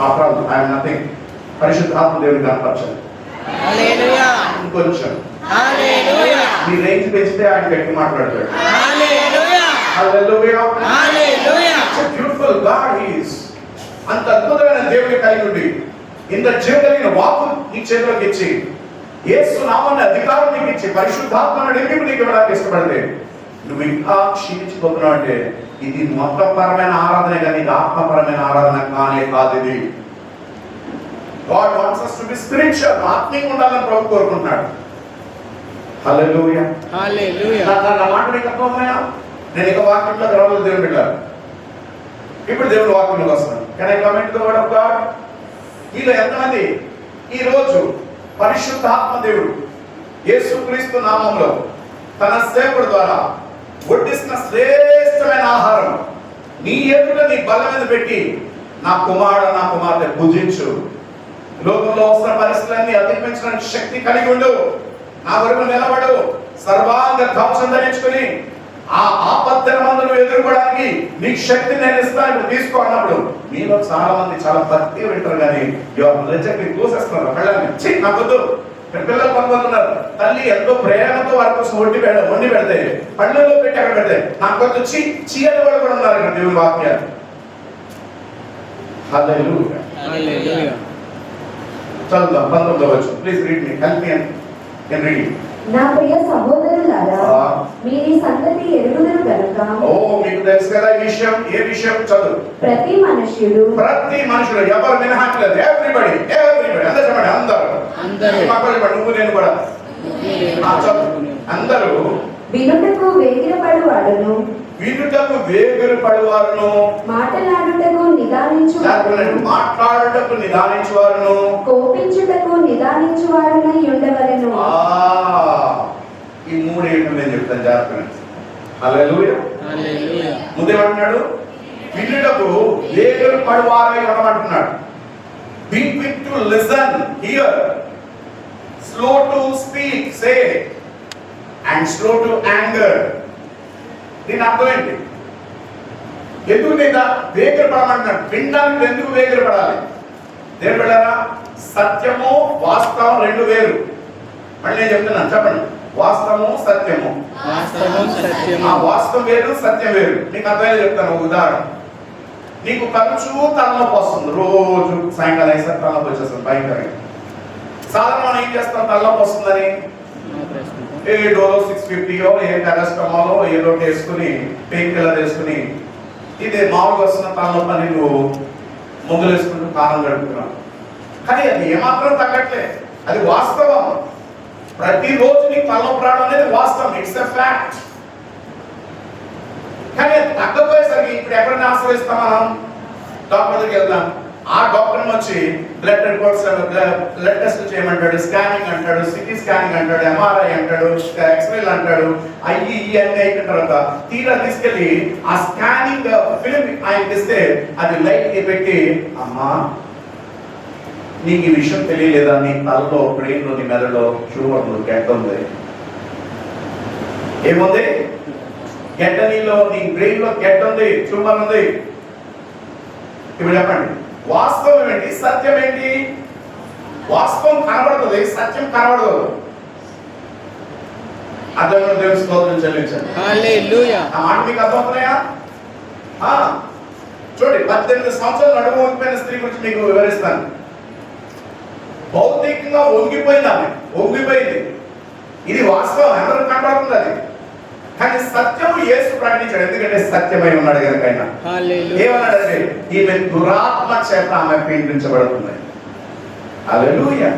After all I'm nothing. పరిశుద్ధాత్మ దేవుని కనపరచాలి. హల్లెలూయా. ఇంకొంచెం హల్లెలూయా. మీ రేంజ్ పెంచితే ఆయన గట్టి మాట్లాడతాడు. Hallelujah. Hallelujah. Hallelujah. Beautiful God is. అంత అద్భుతమైన దేవుని కలిగి ఉండి ఇంత జీవగలిగిన వాక్కు నీ చేతిలోకి ఇచ్చి యేసు నామాన్ని అధికారం నీకు ఇచ్చి పరిశుద్ధాత్మను నింపి నీకు ఇవ్వడానికి ఇష్టపడితే నువ్వు ఇంకా క్షీణించిపోతున్నావు అంటే ఇది మతపరమైన ఆరాధన కానీ ఇది ఆత్మపరమైన ఆరాధన కానే కాదు. ఇది God wants us to be spiritual. ఆత్మీయంగా ఉండాలని ప్రభు కోరుకుంటున్నాడు. హల్లెలూయా. హల్లెలూయా. నా మాట మీకు అర్థమవుతున్నాయా? నేను ఇక వాక్యంలో రావాలి దేవుని బిడ్డలారా. ఇప్పుడు దేవుని వాక్యంలోకి వస్తున్నాను. Can I comment the word of God? వీళ్ళు ఎంతమంది ఈ రోజు పరిశుద్ధాత్మ దేవుడు యేసుక్రీస్తు నామములో తన సేవకుడి ద్వారా వడ్డిస్తున్న శ్రేష్టమైన ఆహారం నీ ఎదుట నీ బల్ల మీద పెట్టి నా కుమారుడు నా కుమార్తె భుజించు, లోకంలో వస్తున్న పరిస్థితులన్నీ అధిగమించడానికి శక్తి కలిగి ఉండు, నా వరకు నిలబడు, సర్వాంగ కవచం ధరించుకుని ఆ ఆపత్తల మందును ఎదుర్కోవడానికి నీకు శక్తి నేను ఇస్తాను తీసుకో అన్నప్పుడు మీలో చాలా మంది చాలా భక్తి వింటారు కానీ రిజెక్ట్ చూసేస్తున్నారు. పిల్లల్ని నాకొద్దు. పిల్లలు కొంతమంది తల్లి ఎంతో ప్రేమతో వారి కోసం వండి పెడితే పళ్ళలో పెట్టి అక్కడ పెడితే నాకొద్దు చీయని వాళ్ళు కూడా ఉన్నారు ఇక్కడ దేవుని వాక్యాలు. హల్లెలూయా. హల్లెలూయా. చదువుదాం 19వ వచనం. Please read me, help me in reading. నా ప్రియ సహోదరులారా, మీరు ఈ సంగతి ఎరుగుదురు గనుక. మీకు తెలుసు కదా ఈ విషయం. ఏ విషయం? చదువు. ప్రతి మనుష్యుడు ఎవరు మినహాట్లేదు. ఎవ్రీబడి అందరూ చెప్పండి. అందరూ నువ్వు నేను కూడా అందరూ వినుటకు వేగిరపడువాడును, మాటలాడుటకు నిదానించువారును, కోపించుటకు నిదానించువాడునై ఉండవలెను. ఈ మూడు ఏంటో నేను చెప్తాను జాగ్రత్తగా. హల్లెలూయా. హల్లెలూయా. ముందేమంటున్నాడు? వినుటకు వేగిరపడువారై ఉండమంటున్నాడు. Be quick to listen, hear, slow to speak, say, and slow to anger. దీని అర్థం ఏంటి? ఎందుకు వేగిరపడమంటున్నాడు? వినడానికి ఎందుకు వేగిరపడాలి? దేవుని బిడ్డలారా, సత్యము వాస్తవం రెండు వేరు. మళ్ళీ నేను చెప్తున్నాను, చెప్పండి. వాస్తవము సత్యము. ఆ వాస్తవం వేరు, సత్యం వేరు. నీకు అర్థమయ్యే చెప్తాను. ఒక ఉదాహరణ. నీకు ఖర్చు తలనొప్పి వస్తుంది. రోజు సాయంకాలం వేసారి తలనొప్పి వచ్చేస్తుంది భయంకరంగా. సాధారణ మనం ఏం చేస్తాం? తలనొప్పి వస్తుందని ఏ డోలో 650 ఏ పారాసిటమాలో ఏదో వేసుకుని పెయిన్ కిల్లర్ వేసుకుని ఇది మామూలుగా వస్తున్న తలనొప్పి అని నువ్వు మందులు వేసుకుంటూ కాలం గడుపుతున్నావు. కానీ అది ఏమాత్రం తగ్గట్లే. అది వాస్తవం. ప్రతిరోజు నీకు తలనొప్పి రావడం అనేది వాస్తవం. It's a fact. కానీ తగ్గపోయేసరికి ఇప్పుడు ఎవరిని ఆశ్రయిస్తాం? మనం డాక్టర్ దగ్గరికి వెళ్తాం. ఆ డాక్టర్ వచ్చి బ్లడ్ రిపోర్ట్స్, బ్లడ్ టెస్ట్ చేయమంటాడు, స్కానింగ్ అంటాడు, సిటీ స్కానింగ్ అంటాడు, ఎంఆర్ఐ అంటాడు, ఎక్స్రేలు అంటాడు. అయ్యి అన్ని అయిన తర్వాత తీరా తీసుకెళ్ళి ఆ స్కానింగ్ ఫిలిం ఆయనకి ఇస్తే అది లైట్ పెట్టి, అమ్మా నీకు ఈ విషయం తెలియలేదా? నీ తలలో, బ్రెయిన్ లో, నీ మెదడులో షుగర్ గడ్డ ఉంది. ఏముంది? గడ్డ. నీలో నీ బ్రెయిన్ లో గడ్డ ఉంది, ట్యూమర్ ఉంది. ఇప్పుడు చెప్పండి, వాస్తవం ఏంటి, సత్యం ఏంటి? వాస్తవం కనబడుతుంది, సత్యం కనబడదు. అర్థంలో దేవుని స్తోత్రం చెల్లించండి. హల్లెలూయా. ఆ మాట మీకు అర్థమవుతున్నాయా? చూడండి, 18 సంవత్సరాలు నడుము వంగిపోయిన స్త్రీ గురించి మీకు వివరిస్తాను. భౌతికంగా వంగిపోయింది ఆమె, వంగిపోయింది. ఇది వాస్తవం, అందరూ కనబడుతుంది. అది కానీ సత్యము యేసు ప్రకటించాడు. ఎందుకంటే సత్యమై ఉన్నాడు కనుక. ఆయన ఏమన్నాడంటే ఈమె దురాత్మ చేత ఆమె పీడించబడుతుంది. హల్లెలూయా.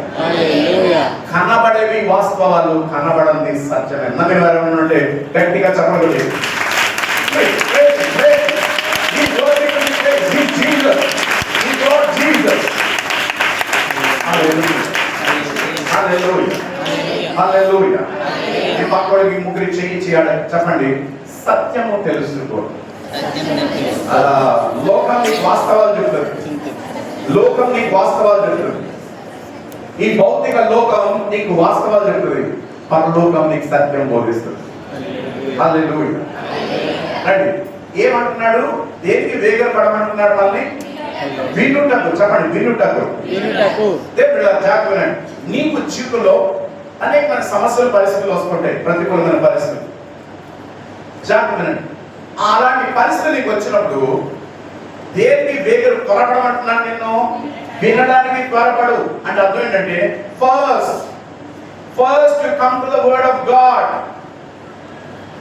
కనబడేవి వాస్తవాలు, కనబడంది సత్యమే. నమ్మిన వారు నుండి గట్టిగా చెప్పగలి. పక్కడికి ముగ్గురి చేయించి చెప్పండి, సత్యము తెలుసుకో. లోకం నీకు వాస్తవాలు చెప్తుంది. లోకం నీకు వాస్తవాలు చెప్తుంది. ఈ భౌతిక లోకం నీకు వాస్తవాలు చెప్తుంది. పరలోకం నీకు సత్యం బోధిస్తుంది. హల్లెలూయా. రండి, ఏమంటున్నాడు? దేనికి వేగపడమంటున్నాడు? మళ్ళీ వినుటకు, చెప్పండి వినుటకు. వినుటకు. దేవుడు జాగ్రత్త వినండి. నీకు జీవితంలో అనేకమైన సమస్యలు పరిస్థితులు వస్తుంటాయి, ప్రతికూలమైన పరిస్థితులు. జాగ్రత్త వినండి. అలాంటి పరిస్థితి నీకు వచ్చినప్పుడు దేనికి వేగరు త్వరపడమంటున్నాను నిన్ను? వినడానికి త్వరపడు. అంటే అర్థం ఏంటంటే first you come to the word of God.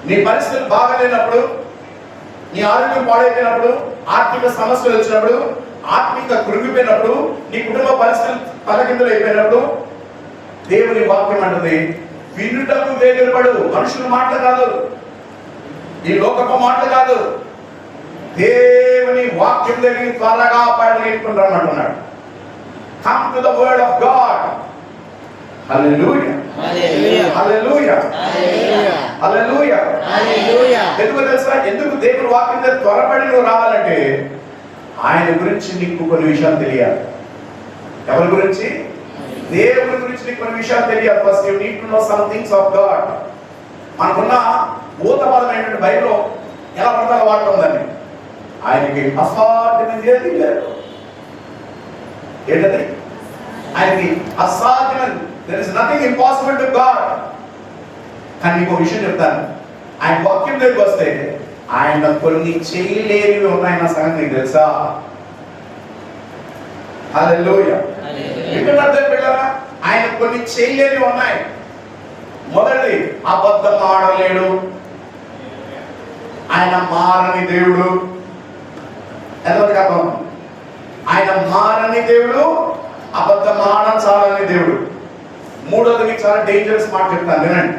నీ పరిస్థితులు బాగలేనప్పుడు, నీ ఆరోగ్యం పాడైపోయినప్పుడు, ఆర్థిక సమస్యలు వచ్చినప్పుడు, ఆత్మిక కృంగిపోయినప్పుడు, నీ కుటుంబ పరిస్థితులు తలకిందులు అయిపోయినప్పుడు దేవుని వాక్యం అంటుంది వినుటకు వేగరపడు. మనుషుల మాటలు కాదు, ఈ లోకపు మాటలు కాదు, దేవుని వాక్యం దగ్గర త్వరగా పరిగెత్తుకుని రమ్మంటున్నాడు. Come to the word of God. Hallelujah, hallelujah, hallelujah, hallelujah, hallelujah, hallelujah. ఎందుకు తెలుసా? ఎందుకు దేవుని వాక్యం దగ్గర త్వరపడి నువ్వు రావాలంటే ఆయన గురించి నీకు కొన్ని విషయాలు తెలియాలి. ఎవరి గురించి? దేవుని గురించి నీకు కొన్ని విషయాలు తెలియాలి. First you need to know some things of God. మనకున్న భూతపదమైనటువంటి బైబిల్లో ఎలా పడతారో వాడుతుందని ఆయనకి అసాధ్యమైనది ఏది లేదు. ఏంటది? ఆయనకి అసాధ్యమైనది. there is nothing impossible to God. కానీ నీకు విషయం చెప్తాను, ఆయన వాక్యం దగ్గరికి వస్తే ఆయన కొన్ని చేయలేనివి ఉన్నాయన్న సంగతి నీకు తెలుసా? హల్లెలూయా. వింటున్నారు పిల్లరా? ఆయన కొన్ని చేయలేనివి ఉన్నాయి. మొదటిది, అబద్ధం ఆడలేడు. ఆయన మారని దేవుడు. ఎంతమందికి అర్థం? ఆయన మారని దేవుడు, అబద్ధం ఆడచాలని దేవుడు. మూడోది మీకు చాలా డేంజరస్ మాట చెప్తాను, వినండి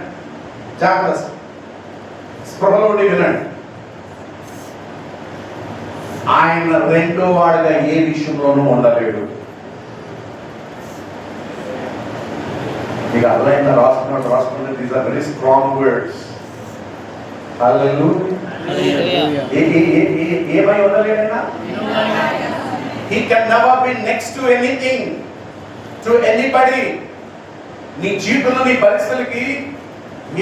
జాగ్రత్త, స్పృహలో వినండి. ఆయన రెండో వాడుగా ఏ విషయంలోనూ ఉండలేడు. మీకు అర్థమైందా? రాసుకున్న these are very strong words. Hallelujah. ఏమై ఉండలేడైనా? He can never be next to anything, to anybody. నీ జీవితంలో నీ పరిస్థితులకి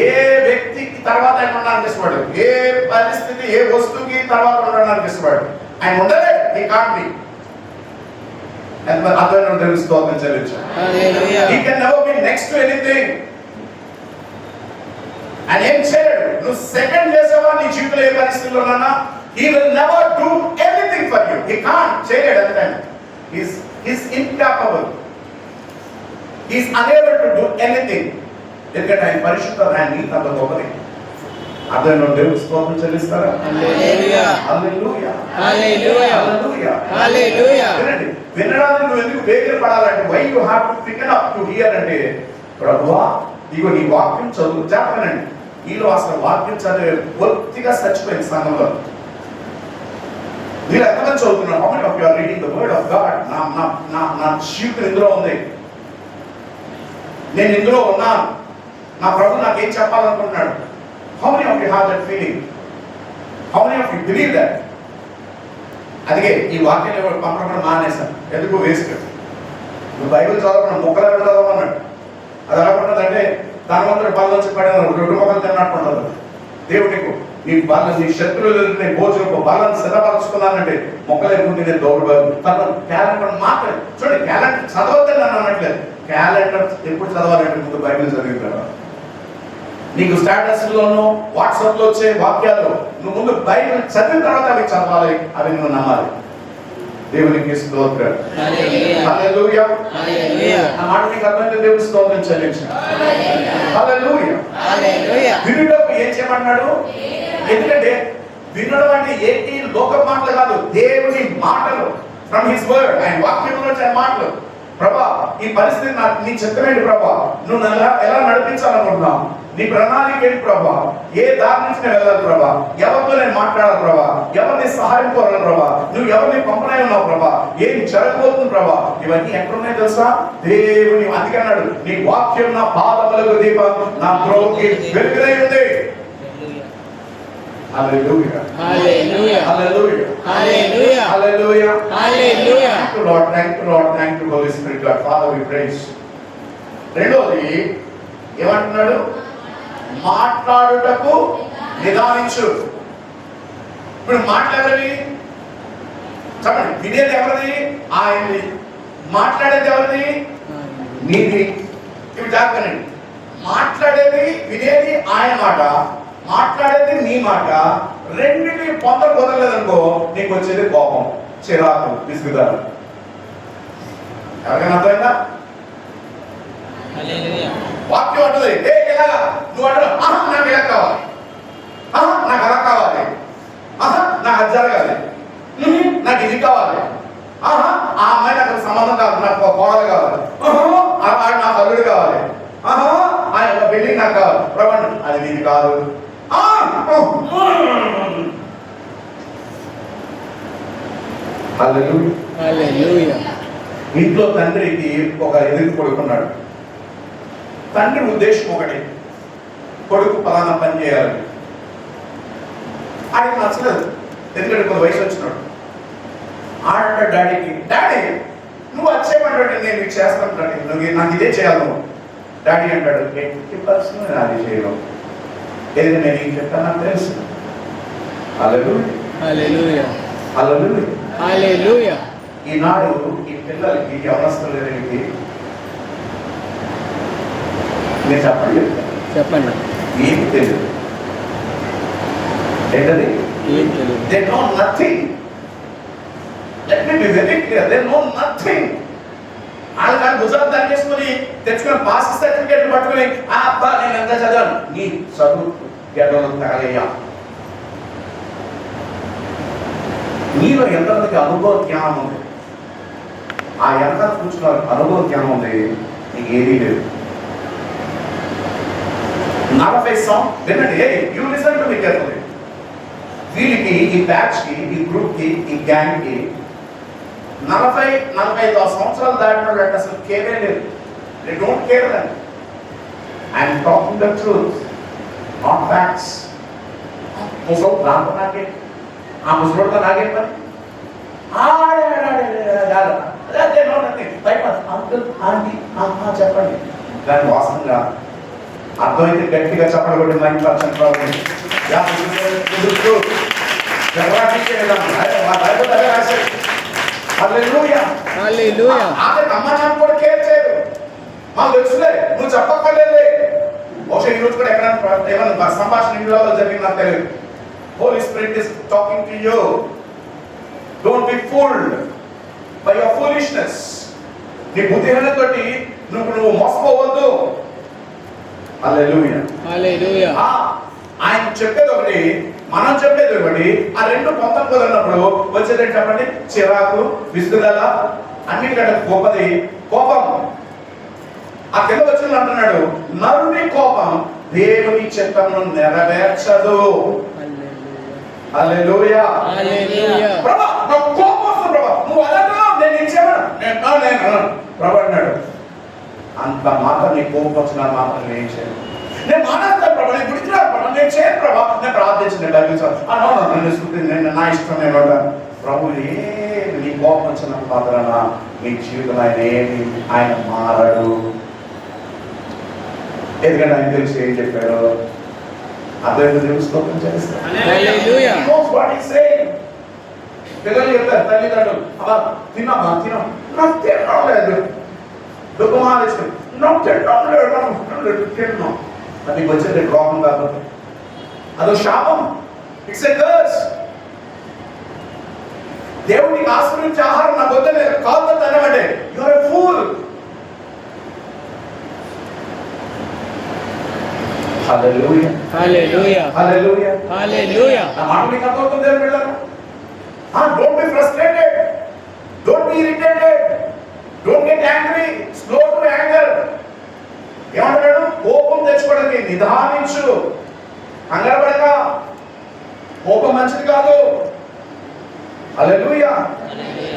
ఏ వ్యక్తికి తర్వాత ఆయన ఉండడానికి ఇష్టపడు, ఏ పరిస్థితి ఏ వస్తువుకి తర్వాత ఉండడానికి ఇష్టపడు. ఆయన ఉండలేడు. He can't be. ఎంత అర్థమైన తెలుగు స్తోత్రం చెల్లించాలి. He can never be next to anything. ఆయన ఏం చేయలేడు. నువ్వు సెకండ్ చేసావా నీ జీవితంలో ఏ పరిస్థితుల్లోనన్నా, he will never do anything for you. He can't. చేయలేడు. అంతే. He's incapable. He's unable to do anything. ఎందుకంటే ఆయన పరిశుద్ధత, ఆయన నీతి అంత గొప్పది. అర్థమైన దేవుని స్తోత్రం చెల్లిస్తారా? హల్లెలూయా, హల్లెలూయా, హల్లెలూయా, హల్లెలూయా, హల్లెలూయా. వినండి, వినడానికి నువ్వు ఎందుకు వేగర పడాలంటే, why you have to pick up to here అంటే, ప్రభువా ఇగో నీ వాక్యం చదువు. జాగ్రత్తనండి, ఈలో అసలు వాక్యం చదివే పూర్తిగా చచ్చిపోయింది సంఘంలో. మీరు ఎంతమంది చదువుతున్నారు? How many of you are reading the word of God? నా జీవితం ఇందులో ఉంది, నేను ఇందులో ఉన్నాను, నా ప్రభు నాకేం చెప్పాలనుకుంటున్నాడు. How many of you have that feeling? How many of you believe that? అందుకే ఈ వాక్యాన్ని పంపడం మానేశాను. ఎందుకు? వేస్ట్. నువ్వు బైబిల్ చదవకుండా ముక్కలు చదవమన్నాడు. అది ఎలా ఉంటుందంటే ధనవంతుడు బల్ల నుంచి పడిన 2 మొక్కలు తిన్నట్టు ఉండదు. దేవుడికి నీ బల్ల, నీ శత్రువులు భోజనం బల్లను సిద్ధపరచుకున్నానంటే మొక్కలు ఎదుగుతుంది. నేను దౌడు తన క్యాలెండర్ మాత్రమే చూడండి. క్యాలెండర్ చదవద్దని నన్ను అనట్లేదు. క్యాలెండర్ ఎప్పుడు చదవాలంటే ముందు బైబిల్ చదివిన తర్వాత. నీకు స్టేటస్ లోను వాట్సాప్ లో వచ్చే వాక్యాలు నువ్వు ముందు బైబిల్ చదివిన తర్వాత అవి చదవాలి, అవి నువ్వు నమ్మాలి. దేవునికి స్తోత్రం. హల్లెలూయా, హల్లెలూయా. నా మాట నీకు అర్థమైతే దేవునికి స్తోత్రం చెల్లించండి. హల్లెలూయా, హల్లెలూయా. వినుటకు ఏం చేయమన్నాడు? ఎందుకంటే వినడం అంటే ఏంటి? లోక మాటలు కాదు, దేవుని మాటలు. ఫ్రమ్ హిస్ వర్డ్, ఆయన వాక్యంలో వచ్చే మాటలు. ప్రభా ఈ పరిస్థితి నీ చిత్తమేంటి ప్రభా? నువ్వు ఎలా నడిపించాలనుకుంటున్నావు? నీ ప్రణాళిక ఏంటి ప్రభా? ఏ దారి నుంచి నేను వెళ్ళాలి ప్రభా? ఎవరితో నేను మాట్లాడాలి ప్రభా? ఎవరిని సహాయం కోరాలి ప్రభా? నువ్వు ఎవరిని పంపనై ఉన్నావు ప్రభా? ఏం జరగబోతుంది ప్రభా? ఇవన్నీ ఎక్కడున్నాయి తెలుసా? దేవుని. అందుకే అన్నాడు, నీ వాక్యం నా పాదములకు దీపం, నా త్రోవకి వెలుగునై ఉంది. Hallelujah. Hallelujah. Hallelujah. Hallelujah. Hallelujah. Hallelujah. Thank you Lord. Thank you Lord. Thank you Holy Spirit God. Father we praise. రెండోది ఏమంటున్నాడు? మాట్లాడుటకు నిదానించు. ఇప్పుడు మాట్లాడని చెప్పండి, వినేది ఎవరిది? ఆయనది. మాట్లాడేది ఎవరిది? నీది. ఇవి జాగ్రత్తనండి. మాట్లాడేది వినేది ఆయన మాట, మాట్లాడేది నీ మాట. రెండింటి పొందలు కుదరలేదనుకో నీకు వచ్చేది కోపం, చిరాకు, విసుగుదల. ఎవరికైనా అర్థమైందా? వాక్యం అంటది ఏ ఇలాగా, నువ్వు అంటారు ఆహా నాకు ఇలా కావాలి, ఆహా నాకు అలా కావాలి, ఆహా నాకు అది జరగాలి, నాకు ఇది కావాలి, ఆహా ఆ అమ్మాయి నాకు సంబంధం కాదు, నాకు కోడలు కావాలి, ఆహా నాకు అల్లుడు కావాలి, ఆహా ఆ యొక్క బిల్డింగ్ నాకు కావాలి. ప్రభు అది నీది కాదు. హల్లెలూయా. ఇంట్లో తండ్రికి ఒక ఎదురు కొడుకున్నాడు. తండ్రి ఉద్దేశం ఒకటి, కొడుకు పలానా పని చేయాలి. ఆయనకు నచ్చలేదు, ఎందుకంటే కొంత వయసు వచ్చినాడు. ఆడ డాడీకి, డాడీ నువ్వు వచ్చేయమంటాడు, నేను నీకు చేస్తాను డాడీ, నువ్వు నాకు ఇదే చేయాలి నువ్వు. డాడీ అంటాడు 80% నేను అది చేయను, ఏదైనా నేను ఏం చెప్తాను నాకు తెలుసు. హల్లెలూయా. హల్లెలూయా. హల్లెలూయా. ఈనాడు ఈ పిల్లలకి అవసరాలకి నేను చెప్పండి ఏమి తెలియదు. ఏంటది? ఏం తెలియదు. They know nothing. Let me be very clear. They know nothing. వాళ్ళు కానీ భుజాలు దాన్ని చేసుకుని తెచ్చుకుని పాస్ సర్టిఫికేట్ పట్టుకుని ఆ అబ్బా నేను ఎంత చదివాను, నీ చదువు గడ్డలు తగలయ్యా. నీలో ఎంతమందికి అనుభవ జ్ఞానం ఉంది? ఆ ఎంత కూర్చున్న అనుభవ జ్ఞానం ఉంది, నీకు ఏదీ లేదు. 40 వినండి, you listen to me carefully. వీళ్ళకి, ఈ బ్యాచ్ కి, ఈ గ్రూప్ కి, ఈ గ్యాంగ్ కి 40-45 సంవత్సరాలు దాటిన వాళ్ళు అసలు కేరే లేదు. They don't care then. I'm talking the truth, not facts. ముసలు దాంతో నాకే, ఆ ముసలుడితో నాకే పని. అంకుల్ ఆంటీ చెప్పండి, దాని వాసనగా అర్థమైతే గట్టిగా చెప్పండి కూడా 9% ప్రాబ్లం. అమ్మ నాన్న కూడా కేర్ చేయరు, మాకు తెలుసులే, నువ్వు చెప్పక్కర్లేదులే. బహుశా ఈ రోజు కూడా ఎక్కడైనా ఏమైనా సంభాషణ ఇంట్లో జరిగింది నాకు తెలియదు. Holy Spirit is talking to you. Don't be fooled by your foolishness. నీ బుద్ధిహీనతోటి నువ్వు మోసపోవద్దు. హల్లెలూయా. హల్లెలూయా. ఆయన చెప్పేది ఒకటి, మనం చెప్పేది ఒకటి. ఆ రెండు పొంతం కుదరినప్పుడు వచ్చేది చెప్పండి, చిరాకు, విసుగుదల. అన్నిటికంటే గొప్పది కోపం. ఆ కింద వచ్చిన అంటున్నాడు, నరుని కోపం దేవుని చిత్తమును నెరవేర్చదు. హల్లెలూయా. హల్లెలూయా. ప్రభా నాకు కోపం వస్తుంది ప్రభా, నువ్వు అలా నేను ఇచ్చేవాడు నేను ప్రభు అన్నాడు. అంత మాత్రం నీ కోపం వచ్చిన మాత్రం నేను చేయను, నేను మానేస్తాను ప్రభా, నేను గురించి రాదు ప్రభా, నేను చేయను ప్రభా, నేను ప్రార్థించిన నేను నా ఇష్టం నేను ఉంటాను. ప్రభు నీ కోపం వచ్చిన మాత్రాన నీ జీవితం ఆయన మారడు. ఎందుకంటే ఆయన తెలిసి ఏం చెప్పాడు, అర్థం తెలుసుకోవడం చేస్తాడు. పిల్లలు చెప్తారు తల్లిదండ్రులు, అలా తిన్నామా తిన్నాం, నాకు తినడం లేదు, దుఃఖమాలేసి నాకు తినడం లేదు, తిన్నాం. అది వచ్చేది రోగం కాబట్టి అదో శాపం. It's a curse. దేవుడికి ఆశ్రయించే ఆహారం నాకు వద్ద కాదు తినమంటే you are a fool. Hallelujah. Hallelujah. Hallelujah. Hallelujah. నా మాట మీకు అర్థమవుతుంది దేవుని బిడ్డలారా? Don't be frustrated. Don't be irritated. Don't get angry. Slow to anger. ఏమంటాడు? కోపం తెచ్చుకోవడానికి నిదానించు, కంగారపడక. కోపం మంచిది కాదు. హల్లెలూయా.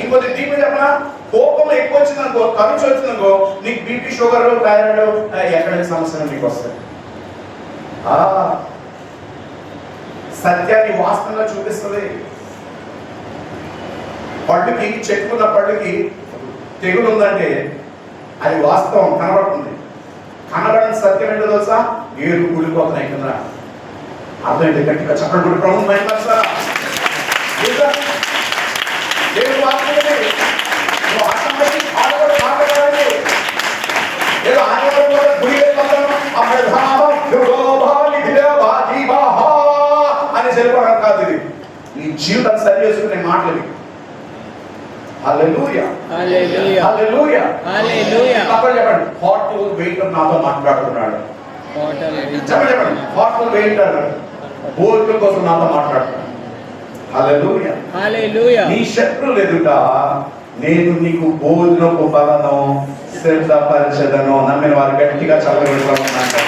ఇంకొద్ది డీప్ చెప్పనా, కోపం ఎక్కువ వచ్చిందనుకో, ఖర్చు వచ్చిందనుకో, నీకు బీపీ, షుగర్, థైరాయిడ్, ఎక్కడ సమస్యలు నీకు వస్తాయి. సత్యాన్ని వాస్తవంగా చూపిస్తుంది. పళ్ళుకి, చెట్టుకున్న పళ్ళుకి తెగులు ఉందంటే అది వాస్తవం కనబడుతుంది. కనబడని సత్యం ఏంటో తెలుసా? ఏరు కూలిపోతున్నాయి కింద. అర్థం ఏంటి? గట్టిగా చెప్పండి. దేవుని వాక్యం ఉంది. నువ్వు ఆటంకపడి ఆడవాడు మాట్లాడాలి. ఏదో ఆడవాడు కూడా గుడి వెళ్ళిపోతాను అని సరిపోవడం కాదు. ఇది నీ జీవితాన్ని సరి చేసుకునే మాటలు. హల్లెలూయా, హల్లెలూయా, హల్లెలూయా, హల్లెలూయా. చెప్పండి. హార్ట్ వెయిటర్ నాతో మాట్లాడుతున్నాడు. చెప్పండి. హార్ట్ వెయిటర్ భోజనం కోసం నాతో మాట్లాడుతున్నాడు. హల్లెలూయా, హల్లెలూయా. నీ శత్రువులు ఎదుట నేను నీకు భోజనపు బలను సిద్ధపరచదను. నమ్మిన వారు గట్టిగా చదవగలుగుతున్నాను.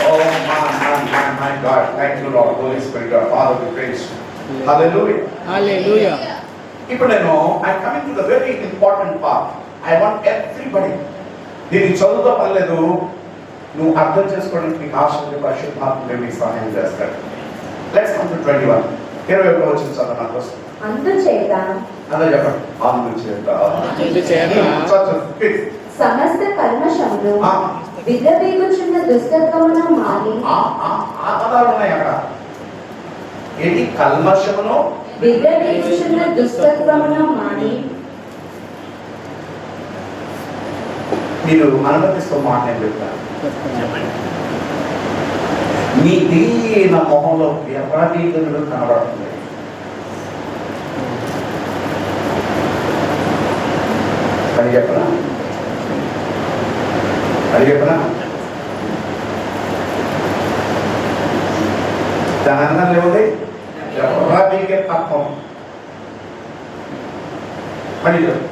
Oh my God, thank you Lord, Holy Spirit, our Father, we praise you. Hallelujah. హల్లెలూయా. ఇప్పుడు నేను I'm coming to the very important part. I want everybody, దీన్ని చదువుతో పర్లేదు, నువ్వు అర్థం చేసుకోవడానికి నీకు ఆశ్చర్య పరిశుద్ధాత్మ మీకు సహాయం చేస్తాడు. Let's come to 21. 21 వచ్చిన చదువు నా కోసం. అందుచేత అదే చెప్పండి. అందుచేత సమస్త కల్మషమును విర్రవీగుచున్న దుష్టత్వమును మాని. ఆ పదాలు ఉన్నాయి అక్కడ. ఏంటి? కల్మషమును విర్రవీగుచున్న దుష్టత్వమును మాని. మీరు అనుమతిస్తూ మాట నేను చెప్తాను. మీ దీన మొహంలో ఎప్పటికీ కనబడుతుంది. అది చెప్పనా? అది చెప్పనా? దాని అన్నం లేవుది ఎప్పటికే తత్వం.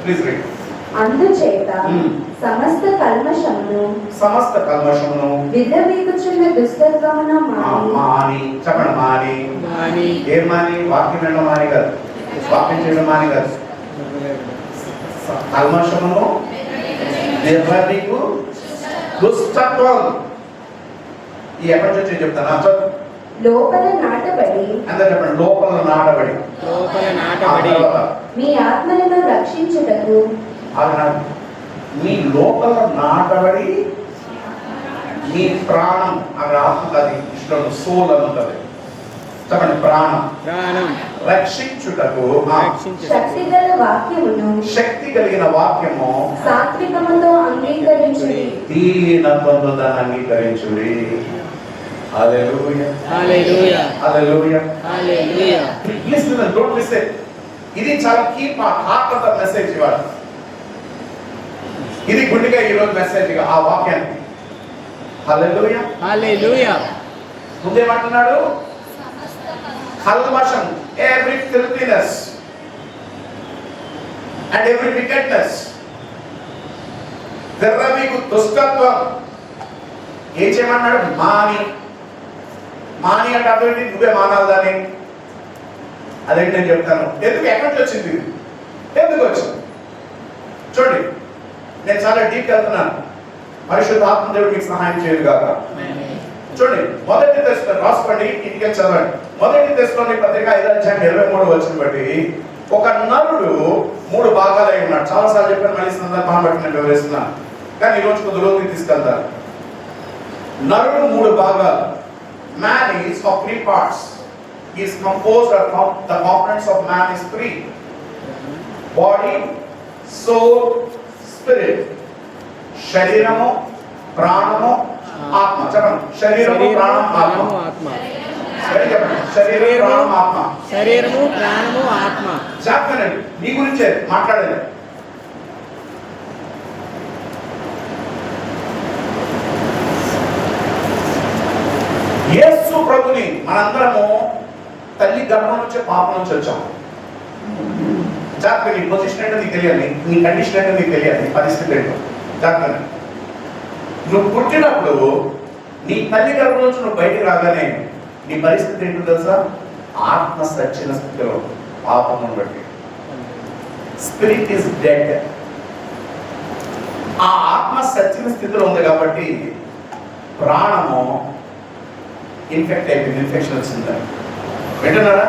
Please read. అందుచేత సమస్త కల్మషమును విర్రవీగుచున్న దుష్టత్వమును మాని. చెప్పండి. మాని. ఏం మాని? వాక్యం చేయడం మాని కాదు. వాక్యం చేయడం మాని కాదు. కల్మషమును విర్రవీగు దుష్టత్వం. ఈ ఎక్కడి నుంచి చెప్తాను? లోపల నాటబడి. అందరూ చెప్పండి. లోపల నాటబడి. మీ ఆత్మలను రక్షించుటకు. మీ లోపల నాటబడి మీ ప్రాణం. అక్కడ ఆత్మ అది ఇష్టం. సోల్ అని ఉంటుంది. చెప్పండి. ప్రాణం రక్షించుటకు శక్తిగల వాక్యమును. శక్తి కలిగిన వాక్యము సాత్వికముతో అంగీకరించుడి. దీనత్వంతో దాన్ని అంగీకరించుడి. Hallelujah, hallelujah, hallelujah, hallelujah. Listen and don't listen. ఇది చాలా key part, heart of the message ఇవాళ. ఇది గుండెగా ఈ రోజు మెసేజ్ ఆ వాక్యానికి. హల్లెలూయా, హల్లెలూయా. ముందేమంటున్నాడు? కల్మషం, every filthiness and every wickedness, విర్రవీగు దుష్టత్వం. ఏం చేయమన్నాడు? మాని. మాని అంటే అర్థం ఏంటి? నువ్వే మానాలి దాన్ని. అదేంటి నేను చెప్తాను. ఎందుకు? ఎక్కడి నుంచి వచ్చింది? ఎందుకు వచ్చింది? చూడండి, నేను చాలా డీప్ వెళ్తున్నాను. పరిశుద్ధాత్మ దేవుడు మీకు సహాయం చేయదు కాక. చూడండి, మొదటి దశలో రాసుకోండి, ఇంటికి చదవండి. మొదటి దశలోని పత్రిక 5:23 బట్టి ఒక నరుడు 3 భాగాలై ఉన్నాడు. చాలాసార్లు చెప్పాను, మళ్ళీ సందర్భాన్ని బట్టి నేను వివరిస్తున్నాను, కానీ ఈరోజు కొద్ది రోజులు తీసుకెళ్తాను. నరుడు 3 భాగాలు. Man is of 3 parts. He is composed of the components of man is 3: body, soul, spirit. శరీరము, ప్రాణము, ఆత్మ. చెప్పండి. శరీరము, ప్రాణం, ఆత్మ. చెప్పండి. శరీరం, ప్రాణం, ఆత్మ. శరీరము, ప్రాణము, ఆత్మ. చెప్పండి. నీ గురించే మాట్లాడేది. యేసు ప్రభుని మనందరము తల్లి గర్భం నుంచి పాపం నుంచి వచ్చాము. జాగ్రత్త. నీ పొజిషన్ ఏంటో నీకు తెలియాలి, నీ కండిషన్ ఏంటో నీకు తెలియాలి, నీ పరిస్థితి ఏంటో. జాగ్రత్త. నువ్వు పుట్టినప్పుడు నీ తల్లి గర్భం నుంచి నువ్వు బయటికి రాగానే నీ పరిస్థితి ఏంటో తెలుసా? ఆత్మ సచ్చిన స్థితిలో, పాపమును బట్టి. Spirit is dead. ఆ ఆత్మ సచ్చిన స్థితిలో ఉంది కాబట్టి ప్రాణము ఇన్ఫెక్ట్ అయిపోయింది. ఇన్ఫెక్షన్ వచ్చింది. వింటున్నారా?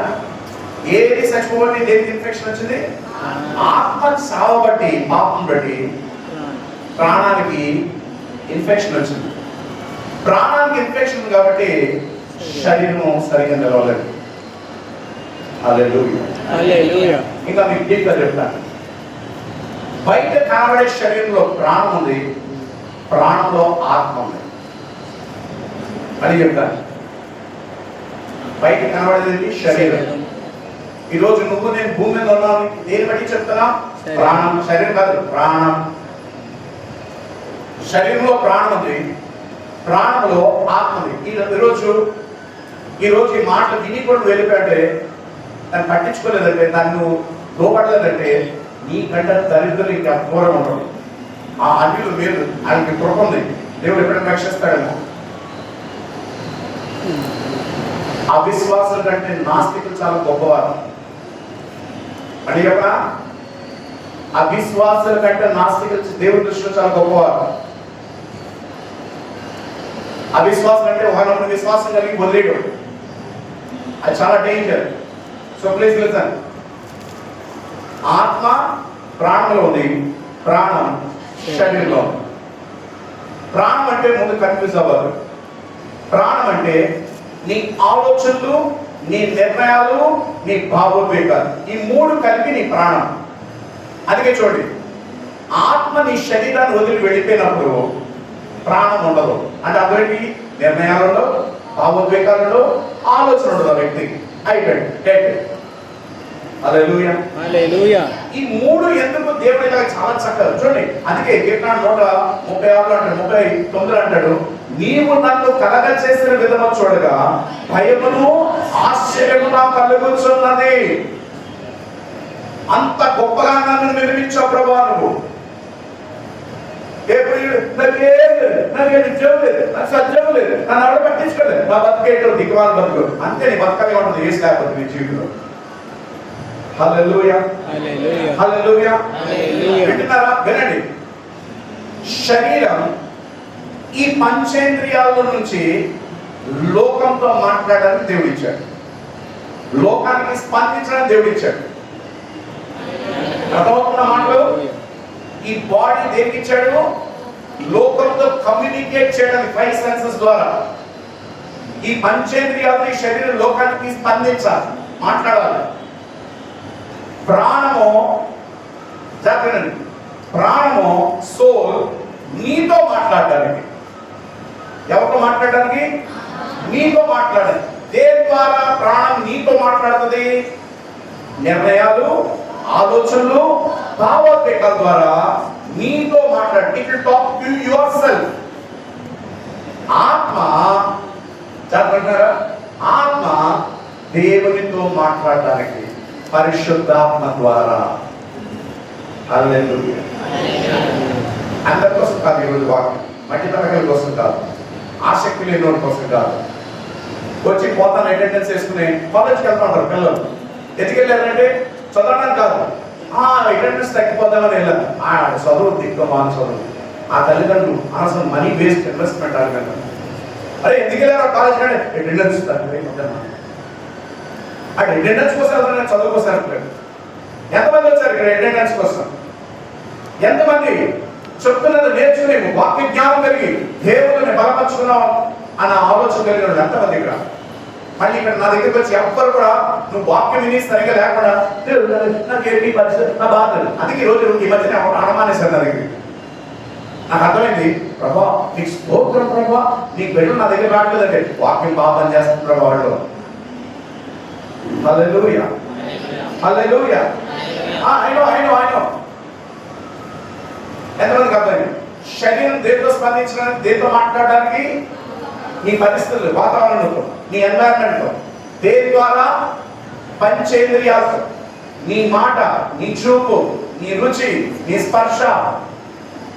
ఏది చచ్చిపోబట్టి దేనికి ఇన్ఫెక్షన్ వచ్చింది? ఆత్మ చావబట్టి, పాపం బట్టి ప్రాణానికి ఇన్ఫెక్షన్ వచ్చింది. ప్రాణానికి ఇన్ఫెక్షన్ ఉంది కాబట్టి శరీరం సరిగ్గా నిలవలేదు. హల్లెలూయా. హల్లెలూయా. ఇంకా మీకు డీప్గా చెప్తాను. బయట కనబడే శరీరంలో ప్రాణం ఉంది, ప్రాణంలో ఆత్మ ఉంది అని చెప్తాను. బయట కనబడేది శరీరం. ఈరోజు నువ్వు నేను భూమి మీద ఉన్నావు, దేని బట్టి చెప్తున్నా? ప్రాణం. శరీరం కాదు, ప్రాణం. శరీరంలో ప్రాణం ఉంది, ప్రాణంలో ఆత్మ ఉంది. ఈరోజు ఈ మాటలు విని కూడా వెళ్ళిపోయాడే, దాన్ని పట్టించుకోలేదంటే, దాన్ని లోపడలేదంటే నీ కంటే దరిద్రులు ఇంకా ఘోరం ఉండదు. ఆ అన్యులు వేరు, ఆయనకి కృప ఉంది, దేవుడు ఎప్పుడైనా రక్షిస్తాడేమో. అవిశ్వాసుల కంటే నాస్తికులు చాలా గొప్పవారు అని చెప్పనా? అవిశ్వాసుల కంటే నాస్తికులు దేవుడి దృష్టిలో చాలా గొప్పవారు. అవిశ్వాసం అంటే ఒకరినొకరు విశ్వాసం కలిగి వదిలేయడం, అది చాలా డేంజర్. So please listen. ఆత్మ ప్రాణంలో ఉంది, ప్రాణం శరీరంలో ఉంది. ప్రాణం అంటే ముందు కన్ఫ్యూజ్ అవ్వదు. ప్రాణం అంటే నీ ఆలోచనలు, నీ నిర్ణయాలు, నీ భావోద్వేగాలు, ఈ మూడు కలిపి నీ ప్రాణం. అందుకే చూడండి, ఆత్మ నీ శరీరాన్ని వదిలి వెళ్ళిపోయినప్పుడు ప్రాణం ఉండదు. అంటే అందరికి నిర్ణయాలు ఉండవు, భావోద్వేగాలు ఉండవు, ఆలోచన ఉండదు ఆ వ్యక్తికి. అయిపోయింది. హల్లెలూయా. హల్లెలూయా. ఈ మూడు ఎందుకు దేవుడు ఇలా చాలా చక్కగా చూడండి. అందుకే కీర్తన 136 అంటాడు, 39 అంటాడు, నీవు నన్ను కలగ చేసిన విధము చూడగా భయమును ఆశ్చర్యము నాకు కలుగుచున్నది. అంత గొప్పగా నన్ను నిర్మించావు ప్రభువా నువ్వు. నన్ను ఎవరు పట్టించుకోలేదు, నా బతికేటో దిగువాల బతుకు అంతే. నీ బతకలే ఉంటుంది, వేసి లేకపోతే నీ జీవితంలో. హల్లెలూయా. హల్లెలూయా. హల్లెలూయా. హల్లెలూయా. వింటున్నారా? వినండి. శరీరం ఈ పంచేంద్రియాల నుంచి లోకంతో మాట్లాడడానికి దేవుడు ఇచ్చాడు, లోకానికి స్పందించడానికి దేవుడు ఇచ్చాడు. అర్థమవుతున్న మాటలు? ఈ బాడీ దేనికి ఇచ్చాడు? లోకంతో కమ్యూనికేట్ చేయడానికి 5 సెన్సెస్ ద్వారా. ఈ పంచేంద్రియాలు ఈ శరీరం లోకానికి స్పందించాలి, మాట్లాడాలి. ప్రాణము జాగ్రత్త, ప్రాణము సోల్ నీతో మాట్లాడడానికి. ఎవరితో మాట్లాడడానికి? నీతో మాట్లాడాలి. దేని ద్వారా ప్రాణం నీతో మాట్లాడుతుంది? నిర్ణయాలు, ఆలోచనలు, భావోద్వేగాల ద్వారా నీతో మాట్లాడు. It will talk to your self. ఆత్మ జాగ్రత్త, ఆత్మ దేవునితో మాట్లాడడానికి పరిశుద్ధాత్మ ద్వారా. హల్లెలూయా. అందరి కోసం కాదు ఈరోజు వాక్యం, మట్టి తరగతుల కోసం కాదు, ఆసక్తి లేని వారి కోసం కాదు. వచ్చి పోతాను అటెండెన్స్ వేసుకుని కాలేజ్కి వెళ్తా ఉంటారు పిల్లలు. ఎందుకు వెళ్ళారంటే చదవడానికి కాదు, అటెండెన్స్ తగ్గిపోతామని వెళ్ళాను. చదువు దిక్కుమాన చదువు. ఆ తల్లిదండ్రులు అనవసరం మనీ వేస్ట్ ఇన్వెస్ట్మెంట్ అడగండి. అరే ఎందుకు వెళ్ళారు కాలేజ్ కంటే అటెండెన్స్ తగ్గిపోతాను. అటు అటెండెన్స్ కోసం వెళ్తాను, చదువు కోసం వెళ్తాడు. ఎంతమంది వచ్చారు ఇక్కడ అటెండెన్స్ కోసం? ఎంతమంది చెప్తున్నది నేర్చుకుని వాక్య జ్ఞానం కలిగి దేవుడిని బలపరుచుకున్నాం అన్న ఆలోచన కలిగిన ఎంతమంది ఇక్కడ? మళ్ళీ ఇక్కడ నా దగ్గరికి వచ్చి ఎవ్వరు కూడా నువ్వు వాక్యం విని సరిగా లేకుండా నాకేంటి పరిస్థితి, నా బాధ. అందుకే ఈ రోజు ఈ మధ్యన అనుమానేశారు నా దగ్గరికి. నాకు అర్థమైంది, ప్రభా నీకు స్తోత్రం ప్రభా, నీకు బిడ్డలు నా దగ్గర రావట్లేదంటే వాక్యం బాగా పనిచేస్తుంది ప్రభా వాళ్ళు. హల్లెలూయా. హల్లెలూయా. I know. ఎంతమందికి అర్థమైంది? శరీరం దేంతో స్పందించడానికి, దేంతో మాట్లాడడానికి? నీ పరిస్థితులు, వాతావరణంతో, నీ ఎన్వైరన్మెంట్తో. దేని ద్వారా? పంచేంద్రియాలతో. నీ మాట, నీ చూపు, నీ రుచి, నీ స్పర్శ,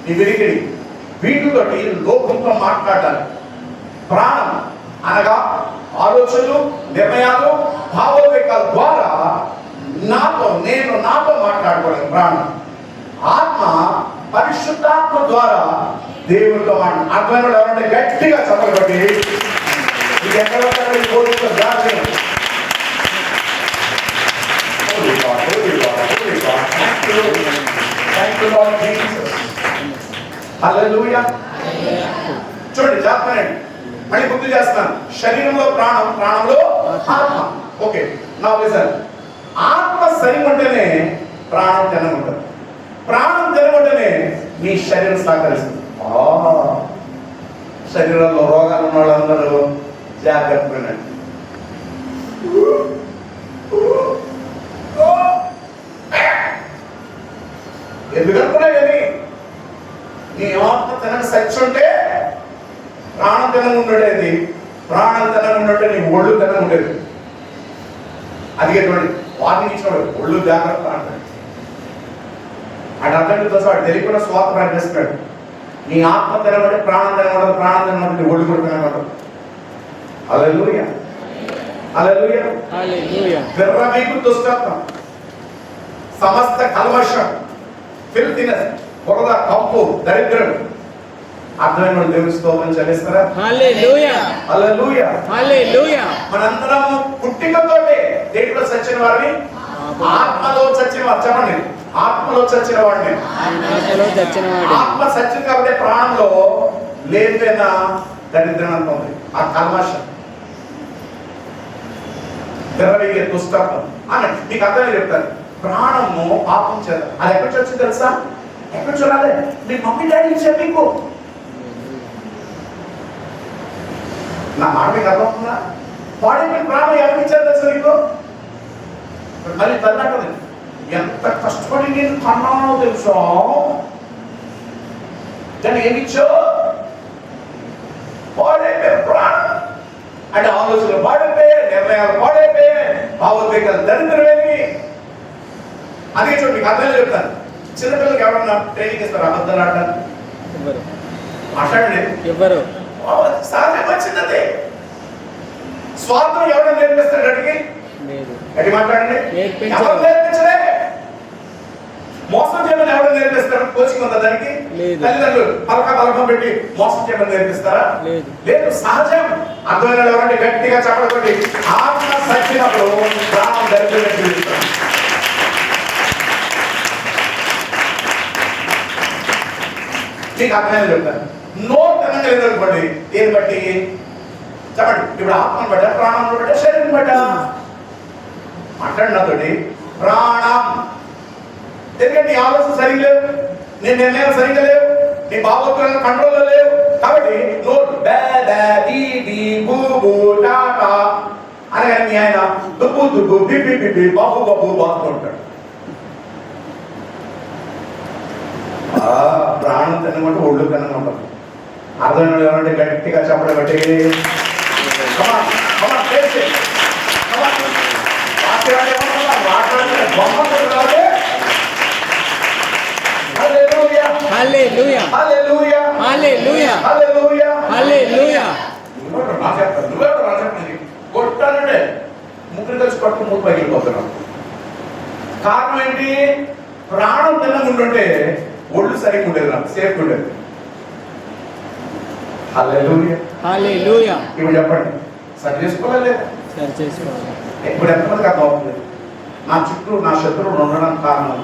నీ వినికిడి, వీటితోటి లోకంతో మాట్లాడాలి. ప్రాణం అనగా ఆలోచనలు, నిర్ణయాలు, భావోద్వేగాల ద్వారా నాతో మాట్లాడుకోవడం ప్రాణం. ఆత్మ పరిశుద్ధాత్మ ద్వారా దేవుడితో అర్థమైన ఎవరంటే గట్టిగా చదవబట్టి ఇది ఎక్కడ హల్లెలూయా. చూడండి జాగ్రత్తగా మళ్ళీ గుర్తు చేస్తున్నాను. శరీరంలో ప్రాణం, ప్రాణంలో ఆత్మ. ఓకే, నా లిసన్. ఆత్మ సరిగా ఉంటేనే ప్రాణం తినగా ఉంటుంది. ప్రాణం తినగా ఉంటేనే నీ శరీరం సహకరిస్తుంది. శరీరంలో రోగాలు ఉన్న వాళ్ళందరూ జాగ్రత్త వినండి. ఎందుకంటున్నాయని నీ ఆత్మ తినక సత్యం ఉంటే ప్రాణం తినగా ఉండేది, ప్రాణం తినగా ఉంటే నీ ఒళ్ళు తినగా ఉండేది. అది ఎటువంటి వాటిని ఇచ్చినాడు, ఒళ్ళు జాగ్రత్త అంటాడు. అర్థంతో వాడు తెలియకుండా స్వాత ప్రకటిస్తున్నాడు. నీ ఆత్మ తినబడి ప్రాణం తినబడదు, ప్రాణం తినబడి నీ ఒళ్ళు కూడా తినబడదు. హల్లెలూయా, హల్లెలూయా, హల్లెలూయా. విర్రవీగు దుష్టత్వం, సమస్త కల్మషం, ఫిల్తినెస్, బురద, కంపు, దరిద్రం. అర్థమైన వాళ్ళు దేవుని స్తోత్రం చెల్లిస్తారా? హల్లెలూయా, హల్లెలూయా, హల్లెలూయా. మనందరము పుట్టికతోటే దేంట్లో చచ్చిన వారిని, ఆత్మలో చచ్చిన వారు. చెప్పండి, ఆత్మలో చచ్చిన వాడిని. ఆత్మలో చచ్చిన వాడిని. ఆత్మ సత్యం కాబట్టి ప్రాణంలో లేదైనా దరిద్రం అంత ఉంది. ఆ కల్మషం, విర్రవీగే దుష్టత్వం అనండి. మీకు అర్థమే చెప్తాను. ప్రాణము పాపం చేత అది ఎక్కడి నుంచి వచ్చింది తెలుసా? ఎక్కడ చూడాలి? మీ మమ్మీ డాడీ చెప్పి మీకు నా మాట మీకు అర్థమవుతుందా? బాడీ మీ ప్రాణం ఎవరికి ఇచ్చారు తెలుసా మీకు? మళ్ళీ తల్లి ఎంత కష్టపడి నేను కన్నానో తెలుసా, దాన్ని ఏమి ఇచ్చావు? పాడైపోయే ప్రాణం అంటే ఆలోచనలు పాడైపోయే, నిర్ణయాలు పాడైపోయే, భావోద్వేగాలు దరిద్రమేమి. అదే చూడండి, మీకు అర్థం చెప్తాను. చిన్నపిల్లలకి ఎవరన్నా ట్రైనింగ్ ఇస్తారు అబద్ధాలు ఆడటానికి? మాట్లాడండి. ఎవరు? సహజం వచ్చింది. స్వార్థం ఎవరైనా నేర్పిస్తారు అడిగి? అడిగి మాట్లాడండి. ఎవరు నేర్పించలే. మోసం చేయమని ఎవరు నేర్పిస్తారు? కోచింగ్ ఉందా దానికి? తల్లిదండ్రులు పలకం పెట్టి మోసం చేయమని నేర్పిస్తారా? లేదు. సహజం. అర్థమైన ఎవరంటే గట్టిగా చెప్పబడి ఆత్మ సచ్చినప్పుడు ప్రాణం దరిద్రం. మీకు అర్థమైన చెప్తాను. నోట్ అనగా ఎదుర్కోండి. దేని బట్టి చెప్పండి. ఇప్పుడు ఆత్మను బట్ట, ప్రాణం బట్ట, శరీరం బట్ట. మాట్లాడి నాతోటి. ప్రాణం ఎందుకంటే నీ ఆలోచన సరిగ్గా లేవు, నీ నిర్ణయాలు సరిగ్గా లేవు, నీ భావోద్వేగాల కంట్రోల్లో లేవు. కాబట్టి నోట్ అనగానే మీ ఆయన దుబ్బు దుబ్బు బిబ్బి బిబ్బి బాబు బాబు బాగుంటాడు. ప్రాణం తినమంటే ఒళ్ళు తినమంటాం. అర్థమైన ఏమంటే గట్టిగా చెప్పడం బట్టి హల్లెలూయా, హల్లెలూయా, హల్లెలూయా, హల్లెలూయా. కొట్టాలంటే ముగ్గురు కలిసి పట్టు మూడు పగిలిపోతున్నాం. కారణం ఏంటి? ప్రాణం తినకుంటుంటే ఒళ్ళు సరిగ్గా ఉండేది, నాకు సేఫ్ ఉండేది. హల్లెలూయా, హల్లెలూయా. ఇప్పుడు చెప్పండి, సరి చేసుకోవాలి లేదా? సరి చేసుకోవాలి. ఇప్పుడు ఎంతమందికి అర్థం అవుతుంది? నా చుట్టూ నా శత్రువులు ఉండడానికి కారణం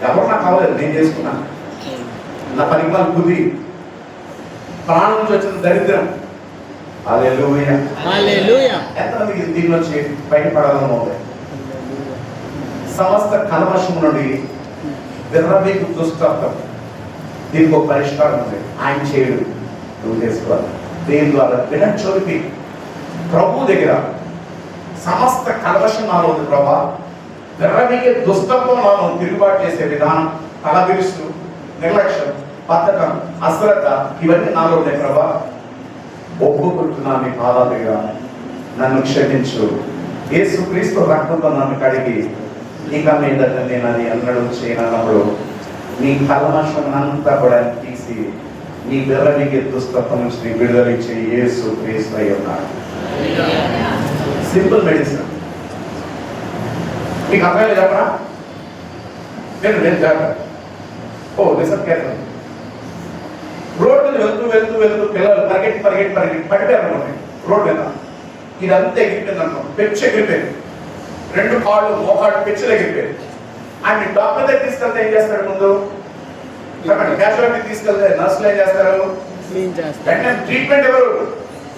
ఎవరు నాకు అవ్వలేదు, నేను చేసుకున్నాను. నా పరిమాణ బుద్ధి, ప్రాణం నుంచి వచ్చిన దరిద్రం. హల్లెలూయా, హల్లెలూయా. ఎంతమందికి దీని నుంచి బయటపడాలని ఉంది? సమస్త కల్మషం నుండి విర్రవీగు దుష్టత్వం. దీనికి ఒక పరిష్కారం ఉంది. ఆయన చేయడు, నువ్వు చేసుకోవాలి. దేని ద్వారా? వినచొలిపి ప్రభు దగ్గర సమస్త కల్మషం నాలో ఉంది ప్రభా. విర్రవీగే దుష్టత్వం నాలో తిరుగుబాటు చేసే విధానం, తలబిరుసు, నిర్లక్ష్యం, బద్ధకం, అశ్రద్ధ, ఇవన్నీ నాలో ఉన్నాయి ప్రభా. ఒప్పుకుంటున్నా మీ పాదాల దగ్గర నన్ను క్షమించు. యేసుక్రీస్తు రక్తంతో నన్ను కడిగి ఇక మీదట నేను అది అన్నడు చేయనప్పుడు నీ కల్మషం అంతా కూడా తీసి నీ విర్రవీగే దుష్టత్వం నుంచి నీ విడుదల ఇచ్చే యేసుక్రీస్తు అయి ఉన్నాడు. Simple medicine. మీకు అర్థమైంది చెప్పరా? నేను చెప్పాను. ఓ లిసన్ కేర్ఫుల్. రోడ్డు మీద వెళ్తూ వెళ్తూ వెళ్తూ పిల్లలు పరిగెట్టి పరిగెట్టి పరిగెట్టి పడిపోయారు అనుకోండి. రోడ్డు మీద ఇదంతా ఎగిరిపోయింది అనుకో, పెచ్చు ఎగిరిపోయింది, రెండు కాళ్ళు మోకాళ్ళు పెచ్చులు ఎగిరిపోయింది. ఆయన డాక్టర్ దగ్గర తీసుకెళ్తే ఏం చేస్తాడు? ముందు చెప్పండి, క్యాజువాలిటీ తీసుకెళ్తే నర్సులు ఏం చేస్తారు? క్లీన్ చేస్తారు. వెంటనే ట్రీట్మెంట్ ఎవరు?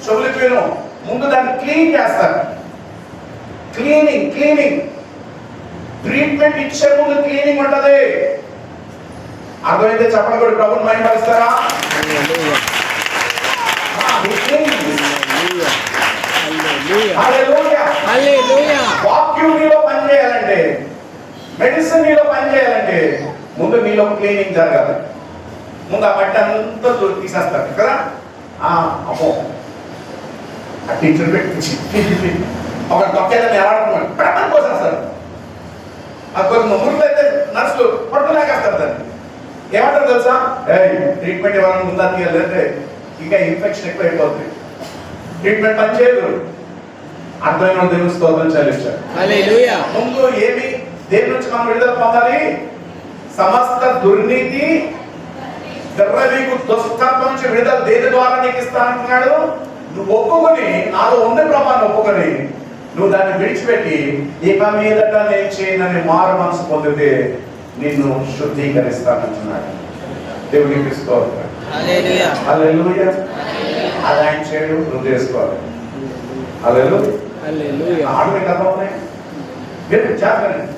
చెవులకు వేరు ముందు దాన్ని క్లీన్ చేస్తారు. క్లీనింగ్ ట్రీట్మెంట్ ఇచ్చే ముందు క్లీనింగ్ ఉంటది. అర్థమైతే చెప్పండి కూడా ప్రభుని మహిమపరుస్తారా? హల్లెలూయా. హల్లెలూయా. హల్లెలూయా. వాక్యూమ్ నీలో పని చేయాలంటే, మెడిసిన్ నీలో పని చేయాలంటే ముందు నీలో క్లీనింగ్ జరగాలి. ముందు ఆ మట్టి అంతా తీసేస్తారు కదా. అమ్మో ఆ టీచర్ పెట్టి ఒక తొక్కేదని ఎలా అంటున్నాడు పెట్టని పోసేస్తారు. కొంచెం ముళ్ళు అయితే నర్సులు పట్టులేకేస్తారు దాన్ని. ఏమంటారు తెలుసా? ట్రీట్మెంట్ ఎవరైనా ముందా తీయాలంటే ఇంకా ఇన్ఫెక్షన్ ఎక్కువ అయిపోతుంది, ట్రీట్మెంట్ పని చేయదు. అర్థమైన దేవుని స్తోత్రం చెల్లించారు. హల్లెలూయా. ముందు ఏమి దేని నుంచి మనం విడుదల పొందాలి? సమస్త దుర్నీతి గర్వనీకు దుష్టత్వం నుంచి విడుదల దేని ద్వారా నీకు ఇస్తానంటున్నాడు? నువ్వు ఒప్పుకొని, నాలో ఉంది ప్రభాన్ని ఒప్పుకొని నువ్వు దాన్ని విడిచిపెట్టి ఇక మీదట నేను చేయనని మారు మనసు పొందితే నిన్ను శుద్ధీకరిస్తానంటున్నాడు. దేవునికి స్తోత్రం. హల్లెలూయా. హల్లెలూయా. అది ఆయన చేయడు, నువ్వు చేసుకోవాలి. హల్లెలూయా. హల్లెలూయా. ఆడమే కదా ఉన్నాయి. చేస్తానండి.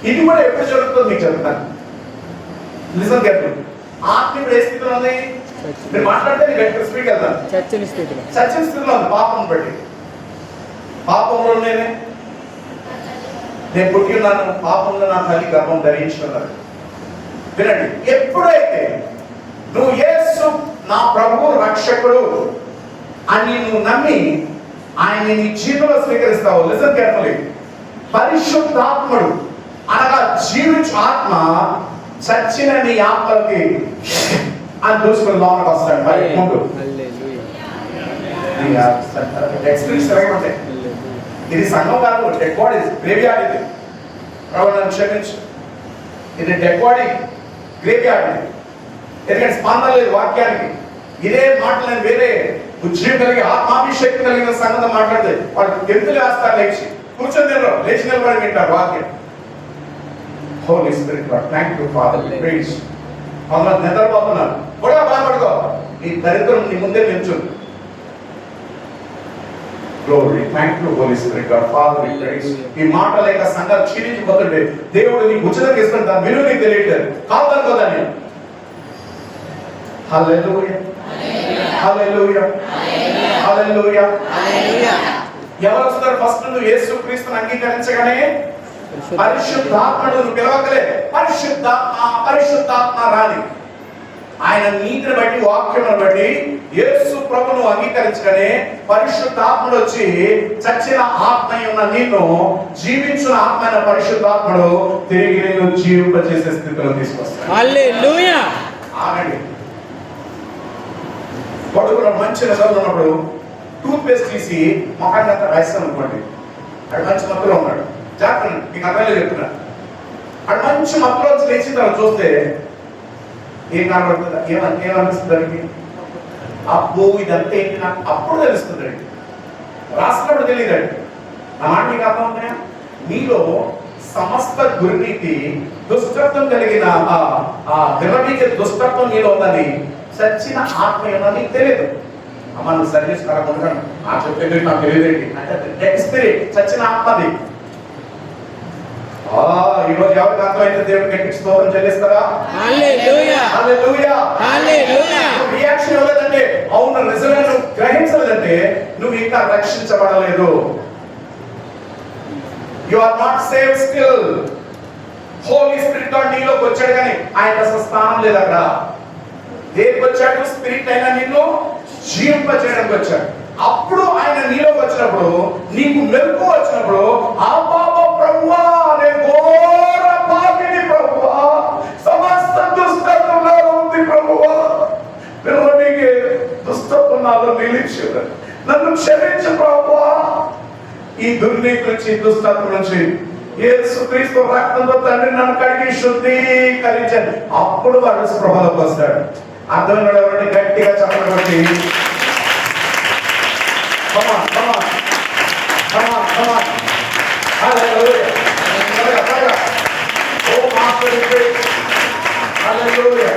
ఇది కూడా ఎప్పుడు జరుగుతుంది మీకు చెప్తాను. నిజం కేర్ఫుల్. ఆత్మ ఇప్పుడు ఏ స్థితిలో ఉంది? మీరు మాట్లాడితే నీకు ఎక్కడ స్పీక్ వెళ్తాను. చచ్చిన స్థితిలో ఉంది. పాపం బట్టి పాపంలో నేను పుట్టి ఉన్నాను, పాపంలో నా తల్లి గర్భం ధరించుకున్నాను. వినండి, ఎప్పుడైతే నువ్వు యేసు నా ప్రభు రక్షకుడు అని నువ్వు నమ్మి ఆయన నీ జీవితంలో స్వీకరిస్తావు, లిసన్ కేర్ఫుల్లీ, పరిశుద్ధాత్ముడు అనగా జీవించు ఆత్మ చచ్చిన నీ ఆత్మలకి అని దూసుకుని లోపలికి వస్తాడు. మరి ఎక్స్పీరియన్స్ జరగమంటాయి. ఇది సంఘం కాదు, డెడ్ బాడీ, గ్రేవ్యార్డ్. ఇది ప్రభు నన్ను క్షమించు, ఇది డెడ్ బాడీ, గ్రేవ్యార్డ్. ఎందుకంటే స్పందన లేదు వాక్యానికి. ఇదే మాటలు నేను వేరే ఉద్యోగం కలిగి ఆత్మాభిషేకం కలిగిన సంగతి మాట్లాడితే వాడు గెంతులు వేస్తారు, లేచి కూర్చొని తినరు, లేచి నిలబడి వింటారు వాక్యం. Holy spirit God, thank you father, praise. కొంతమంది నిద్రపోతున్నారు, కూడా బాధపడుకో, నీ దరిద్రం నీ ముందే నిల్చుంది. Glory, thank you Holy Spirit God, Father we praise. ఈ మాట లేక సంఘం క్షీణించిపోతుంటే దేవుడు నీకు ఉచితంగా ఇస్తాడు, దాని విలువ నీకు తెలియట్లేదు. కాదు కదా నేను. హల్లెలూయా. హల్లెలూయా. హల్లెలూయా. ఎవరు వస్తారు ఫస్ట్? నువ్వు యేసుక్రీస్తుని అంగీకరించగానే పరిశుద్ధాత్మను నువ్వు పిలవకలే, పరిశుద్ధాత్మ రాని ఆయన నీతిని బట్టి, వాక్యమును బట్టి యేసు ప్రభును అంగీకరించగానే పరిశుద్ధాత్ముడు వచ్చి చచ్చిన ఆత్మ ఉన్న నిన్ను జీవించిన ఆత్మ అయిన పరిశుద్ధాత్ముడు తిరిగి నిన్ను జీవింపజేసే స్థితిలో తీసుకొస్తాడు. హల్లెలూయా. ఆగండి. కొడుకులో మంచి రిజల్ట్ ఉన్నప్పుడు టూత్ పేస్ట్ తీసి మొహాన్ని అంతా రాయిస్తాం అనుకోండి, అక్కడ మంచి మత్తులో ఉన్నాడు. జాగ్రత్త, మీకు అర్థంలో చెప్తున్నాడు. అక్కడ మంచి మత్తులో లేచిన తర్వాత చూస్తే ఏం కనబడుతుంది? ఏమనిపిస్తుంది దానికి? అబ్బో ఇదంతా ఏంటి నాకు అప్పుడు తెలుస్తుంది. రాసినప్పుడు తెలియదండి. నా మాట మీకు అర్థం ఉన్నాయా? మీలో సమస్త దుర్నీతి దుష్టత్వం కలిగిన దిననీతి దుష్టత్వం నీలో ఉందని చచ్చిన ఆత్మ ఏమో నీకు తెలియదు. అమ్మ నువ్వు సర్వీస్ కాకుండా ఆ చెప్పేది నాకు తెలియదేంటి అంటే డెడ్ స్పిరిట్, చచ్చిన ఆత్మది. ఈరోజు ఎవరికి అర్థమైతే దేవుడికి గట్టిగా స్తోత్రం చెల్లిస్తారా? హల్లెలూయా. హల్లెలూయా. హల్లెలూయా. రియాక్షన్ ఇవ్వలేదంటే, అవును నిజమే నువ్వు గ్రహించలేదంటే నువ్వు ఇంకా రక్షించబడలేదు. You are not save still. Holy Spirit నీలోకి వచ్చాడు కానీ ఆయన అసలు స్థానం లేదు అక్కడ. దేనికి వచ్చాడు? స్పిరిట్ అయినా నిన్ను జీవింపజేయడానికి వచ్చాడు. అప్పుడు ఆయన నీలోకి వచ్చినప్పుడు, నీకు మెలకు వచ్చినప్పుడు, ఆ పాప ప్రభువా, నేను ఘోర పాపిని ప్రభువా, సమస్త దుష్టత్వం నాలో ఉంది ప్రభువా, నీకే దుష్టత్వం నాలో నిలిచి నన్ను క్షమించు ప్రభువా. ఈ దుర్నీతి నుంచి, దుష్టత్వం నుంచి యేసుక్రీస్తు రక్తంతో తండ్రి నన్ను కడిగి శుద్ధీకరించాడు. అప్పుడు వాడు స్పృహలోకి వస్తాడు. అర్థమైన ఎవరంటే గట్టిగా చెప్పబట్టి come on. Hallelujah. Oh, Master, we praise. Hallelujah.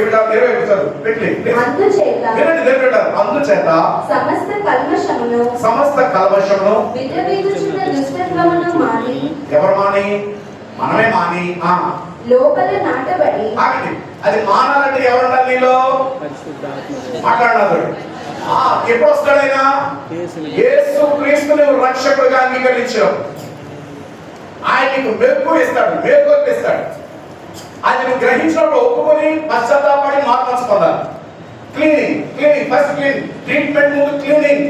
ఇప్పుడు 20 చదువు పెట్టి అందుచేత వినండి దేవుడు అంటారు, అందుచేత సమస్త కల్మషమును విర్రవీగుచున్న దుష్టత్వమును మాని ఎవరు మాని? మనమే మాని. లోపల నాటబడి ఆగండి, అది మానాలంటే ఎవరు ఉండాలి నీలో? పరిశుద్ధాత్మ మాట్లాడినాడు. ఎప్పుడు వస్తాడైనా? యేసు క్రీస్తుని రక్షకుడిగా అంగీకరించావు. ఆయన నీకు మెరుగు ఇస్తాడు, మేల్కొల్పు ఇస్తాడు. అది నువ్వు గ్రహించినప్పుడు ఒప్పుకొని పశ్చాత్తాపడి మార్పు పొందాలి. క్లీనింగ్ ఫస్ట్ క్లీనింగ్, ట్రీట్మెంట్ ముందు క్లీనింగ్.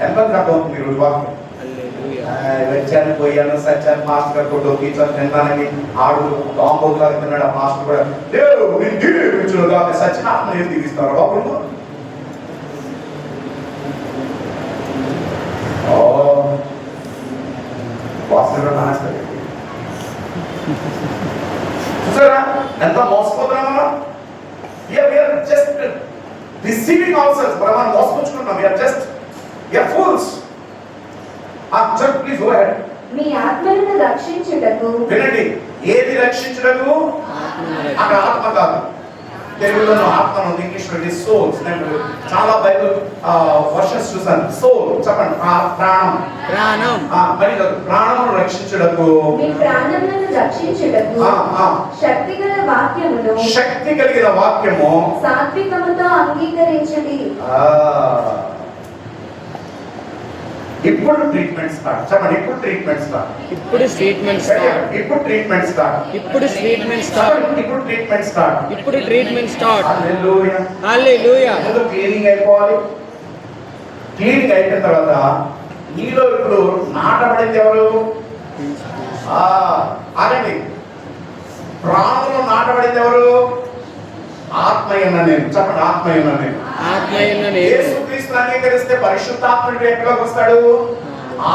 ఎంతమంది అర్థమవుతుంది మీరు వాక్యం? వచ్చాను పోయాను సచ్చాను మాస్టర్ గారు కొట్టు టీచర్ తినడానికి ఆడు కాంపౌండ్ లాగా తిన్నాడు. ఆ మాస్టర్ కూడా లేదు నేను తీర్చును కాబట్టి సచిన ఆత్మ ఏం తీరుస్తారు బాబు. చూసారా ఎంత మోసపోతున్నామా? జస్ట్ డిసీవింగ్ అవర్ మనం మోసపుచ్చుకుంటున్నాం. Just fools. Please go ahead. మీ ఆత్మలను రక్షించుటకు. వినండి, ఏది రక్షించుటకు? అక్కడ ఆత్మ కాదు, తెలుగులో ఆత్మ ఉంది, ఇంగ్లీష్లో సోల్స్. నేను చాలా బైబిల్ వర్షన్స్ చూసాను. సోల్ చెప్పండి, ప్రాణం. మరి ప్రాణమును రక్షించుటకు, మీ ప్రాణములను రక్షించుటకు శక్తిగల వాక్యమును, శక్తి కలిగిన వాక్యము సాత్వికముతో అంగీకరించుడి. ఇప్పుడు ట్రీట్మెంట్ స్టార్ట్. చెప్పండి, ఇప్పుడు ట్రీట్మెంట్ స్టార్ట్. ఇప్పుడు ట్రీట్మెంట్ స్టార్ట్. ఇప్పుడు ట్రీట్మెంట్ స్టార్ట్. ఇప్పుడు ట్రీట్మెంట్ స్టార్ట్. ఇప్పుడు ట్రీట్మెంట్ స్టార్ట్. ఇప్పుడు ట్రీట్మెంట్ స్టార్ట్. హల్లెలూయా, హల్లెలూయా. ముందు క్లీనింగ్ అయిపోవాలి. క్లీనింగ్ అయిపోయిన తర్వాత నీలో ఇప్పుడు నాటబడింది ఎవరు? అదండి, ప్రాణంలో నాటబడింది ఎవరు? ఆత్మయ్యన్న నేను. చెప్పండి, ఆత్మయ్యన్న నేను. యేసుక్రీస్తుని అంగీకరిస్తే పరిశుద్ధాత్ముడు ఎక్కడికి వస్తాడు?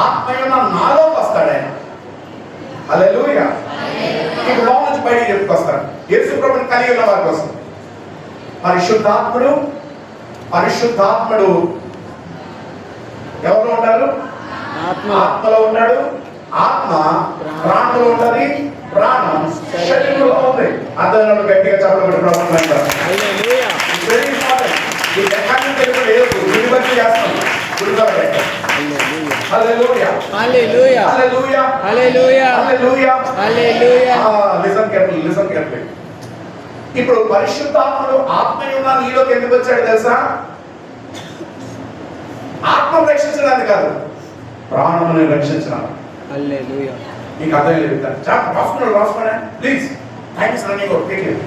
ఆత్మయ్యన్న నాలోకి వస్తాడు ఆయన. హల్లెలూయా. నీకు లోపల నుంచి బయటికి చెప్పుకొస్తాడు. యేసు ప్రభువుని కలిగి ఉన్న వారి కోసం పరిశుద్ధాత్ముడు ఎవరిలో ఉంటారు? ఆత్మలో ఉన్నాడు. ఆత్మ ప్రాణంలో ఉంటది, ప్రాణం శరీరంలో ఉంది. అర్థం గట్టిగా చెప్పబడి ప్రభుత్వం అంటారు. Very important. ఈ లెక్కని తెలుగు లేదు, గుడిబట్టి చేస్తాం. Hallelujah, hallelujah, hallelujah, hallelujah, hallelujah, hallelujah. Listen carefully. ఇప్పుడు పరిశుద్ధాత్ముడు ఆత్మయున్న నీలోకి ఎందుకు వచ్చాడు తెలుసా? ఆత్మ రక్షించడానికి కాదు, ప్రాణమును రక్షించడానికి. హల్లెలూయా. మీకు అర్థం లేదు. రాసుకోండి ప్లీజ్. Thanks running out.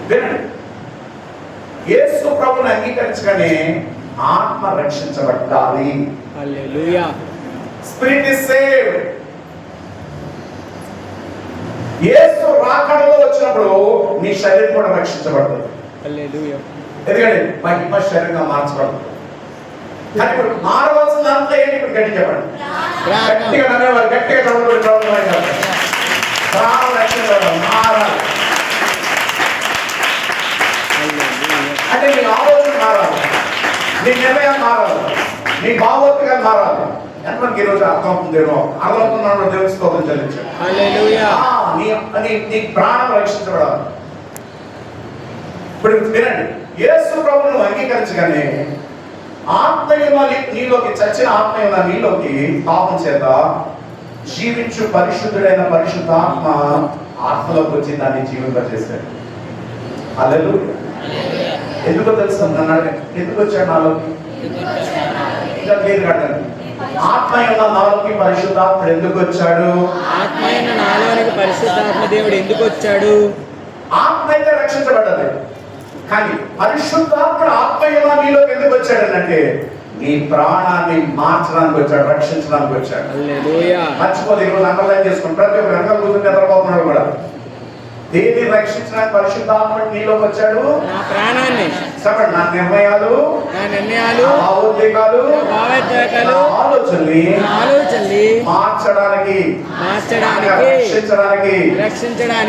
వినండి, యేసు ప్రభువుని అంగీకరించగానే ఆత్మ రక్షించబడాలి. Hallelujah. Spirit is saved. Yesu రాకడలో వచ్చినప్పుడు నీ శరీరం కూడా రక్షించబడుతుంది. హల్లెలూయా. ఎందుకంటే మహిమ శరీరంగా మార్చబడుతుంది. కానీ ఇప్పుడు మారవలసిన దాంట్లో ఏంటి? ఇప్పుడు గట్టి చెప్పండి, గట్టిగా అనేవారు, గట్టిగా చదవబడి ప్రాణం రక్షించబడాలి, మారాలి. అంటే నీ ఆలోచన మారాలి, నీ నిర్ణయం మారాలి, నీ భావోద్వేగాలు మారాలి. ఎంతమందికి ఈరోజు అర్థమవుతుందేమో? అర్థమవుతున్నాడు దేవుని స్తోత్రం చెల్లించాడు. హల్లెలూయా. నీ ప్రాణం రక్షించబడాలి. ఇప్పుడు వినండి, యేసు ప్రభువును అంగీకరించగానే ఆత్మయున్న నీలోకి, చచ్చిన ఆత్మయున్న నీలోకి పాపం చేత జీవించు పరిశుద్ధుడైన పరిశుద్ధాత్మ ఆత్మలోకి వచ్చి దాన్ని జీవింపజేశాడు. హల్లెలూయా. ఎందుకో తెలుసు అన్నాడు, ఎందుకు వచ్చాడు నాలోకి? ఇంకా పేరు కట్టండి. ఆత్మయున్న నాలోకి పరిశుద్ధాత్ముడు ఎందుకు వచ్చాడు? ఆత్మయున్న నాలోనికి పరిశుద్ధాత్మ దేవుడు ఎందుకు వచ్చాడు? ఆత్మ అయితే రక్షించబడ్డది, కానీ పరిశుద్ధాత్ముడు ఆత్మయున్న నీలోకి ఎందుకు వచ్చాడనంటే నీ ప్రాణాన్ని మార్చడానికి వచ్చాడు, రక్షించడానికి వచ్చాడు. హల్లెలూయా. మర్చిపోదు, ఈరోజు అండర్లైన్ చేసుకుని ప్రతి ఒక్క రంగం కూర్చొని నిద్రపోతున్నాడు కూడా. దేన్ని రక్షించడానికి పరిశుద్ధాత్ముడు నీలోకి వచ్చాడు? నా ప్రాణాన్ని. చెప్పండి, నా నిర్ణయాలు, భావోద్వేగాలు, ఆలోచనల్ని మార్చడానికి, రక్షించడానికి.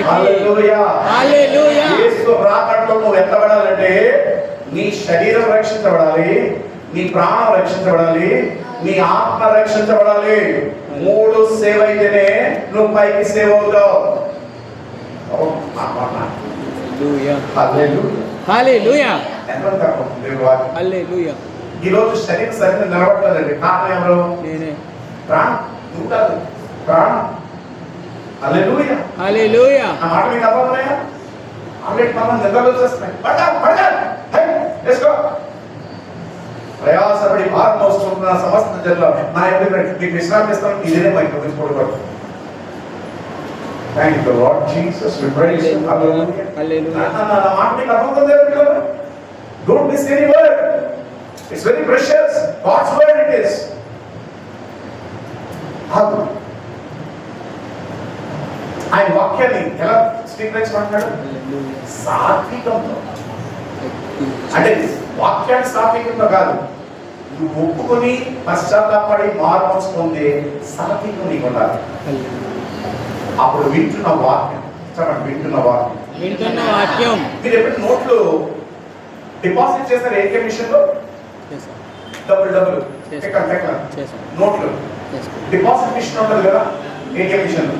హల్లెలూయా. హల్లెలూయా. యేసు రాకడలో నువ్వు ఎత్తబడాలంటే నీ శరీరం రక్షించబడాలి, నీ ప్రాణం రక్షించబడాలి, నీ ఆత్మ రక్షించబడాలి. 3 సేవ్ అయితేనే నువ్వు పైకి సేవ్ అవుతావు. హల్లెలూయా హల్లెలూయా. హల్లెలూయా ఎంతమంది అనుకుంటున్నారు దేవుని వాక్యం? హల్లెలూయా. ఈ రోజు శరీరం సరిగ్గా నిలబడలేదండి. కారణం ఎవరు? నేనే. ప్రాణం. నువ్వు కాదు, ప్రాణం. హల్లెలూయా. హల్లెలూయా. ఆ మాట మీకు అర్థమవుతున్నాయా? ఆల్రెడీ మనం నిద్రలు వచ్చేస్తున్నాయి. పడగా వేసుకో. ప్రయాసపడి భారం మోసుకుంటున్న సమస్త జన్లో నా ఎదురు మీకు విశ్రాంతి ఇస్తాను. ఇదే మైక్ తీసుకోకూడదు. Thank you Lord Jesus. We praise you. Hallelujah. Hallelujah. నా మాట మీకు అర్థమవుతుందా పిల్లలు? Don't miss any word. It's very precious. God's word it is. ఆయన వాక్యాన్ని ఎలా స్వీకరించమంటాడు? సాత్వికంతో. అంటే వాక్యాన్ని సాత్వికంతో కాదు, నువ్వు ఒప్పుకొని పశ్చాత్తాపడి మార్పు పొందే సాత్వికం నీకు ఉండాలి. అప్పుడు వింటున్న వాక్యం చెప్పండి, వింటున్న వాక్యం. వింటున్న వాక్యం. మీరు ఎప్పుడు నోట్లు డిపాజిట్ చేస్తారు ఏటీఎం మిషన్ లో? డబ్బులు నోట్లు డిపాజిట్ మిషన్ ఉంటుంది కదా ఏటీఎం మిషన్,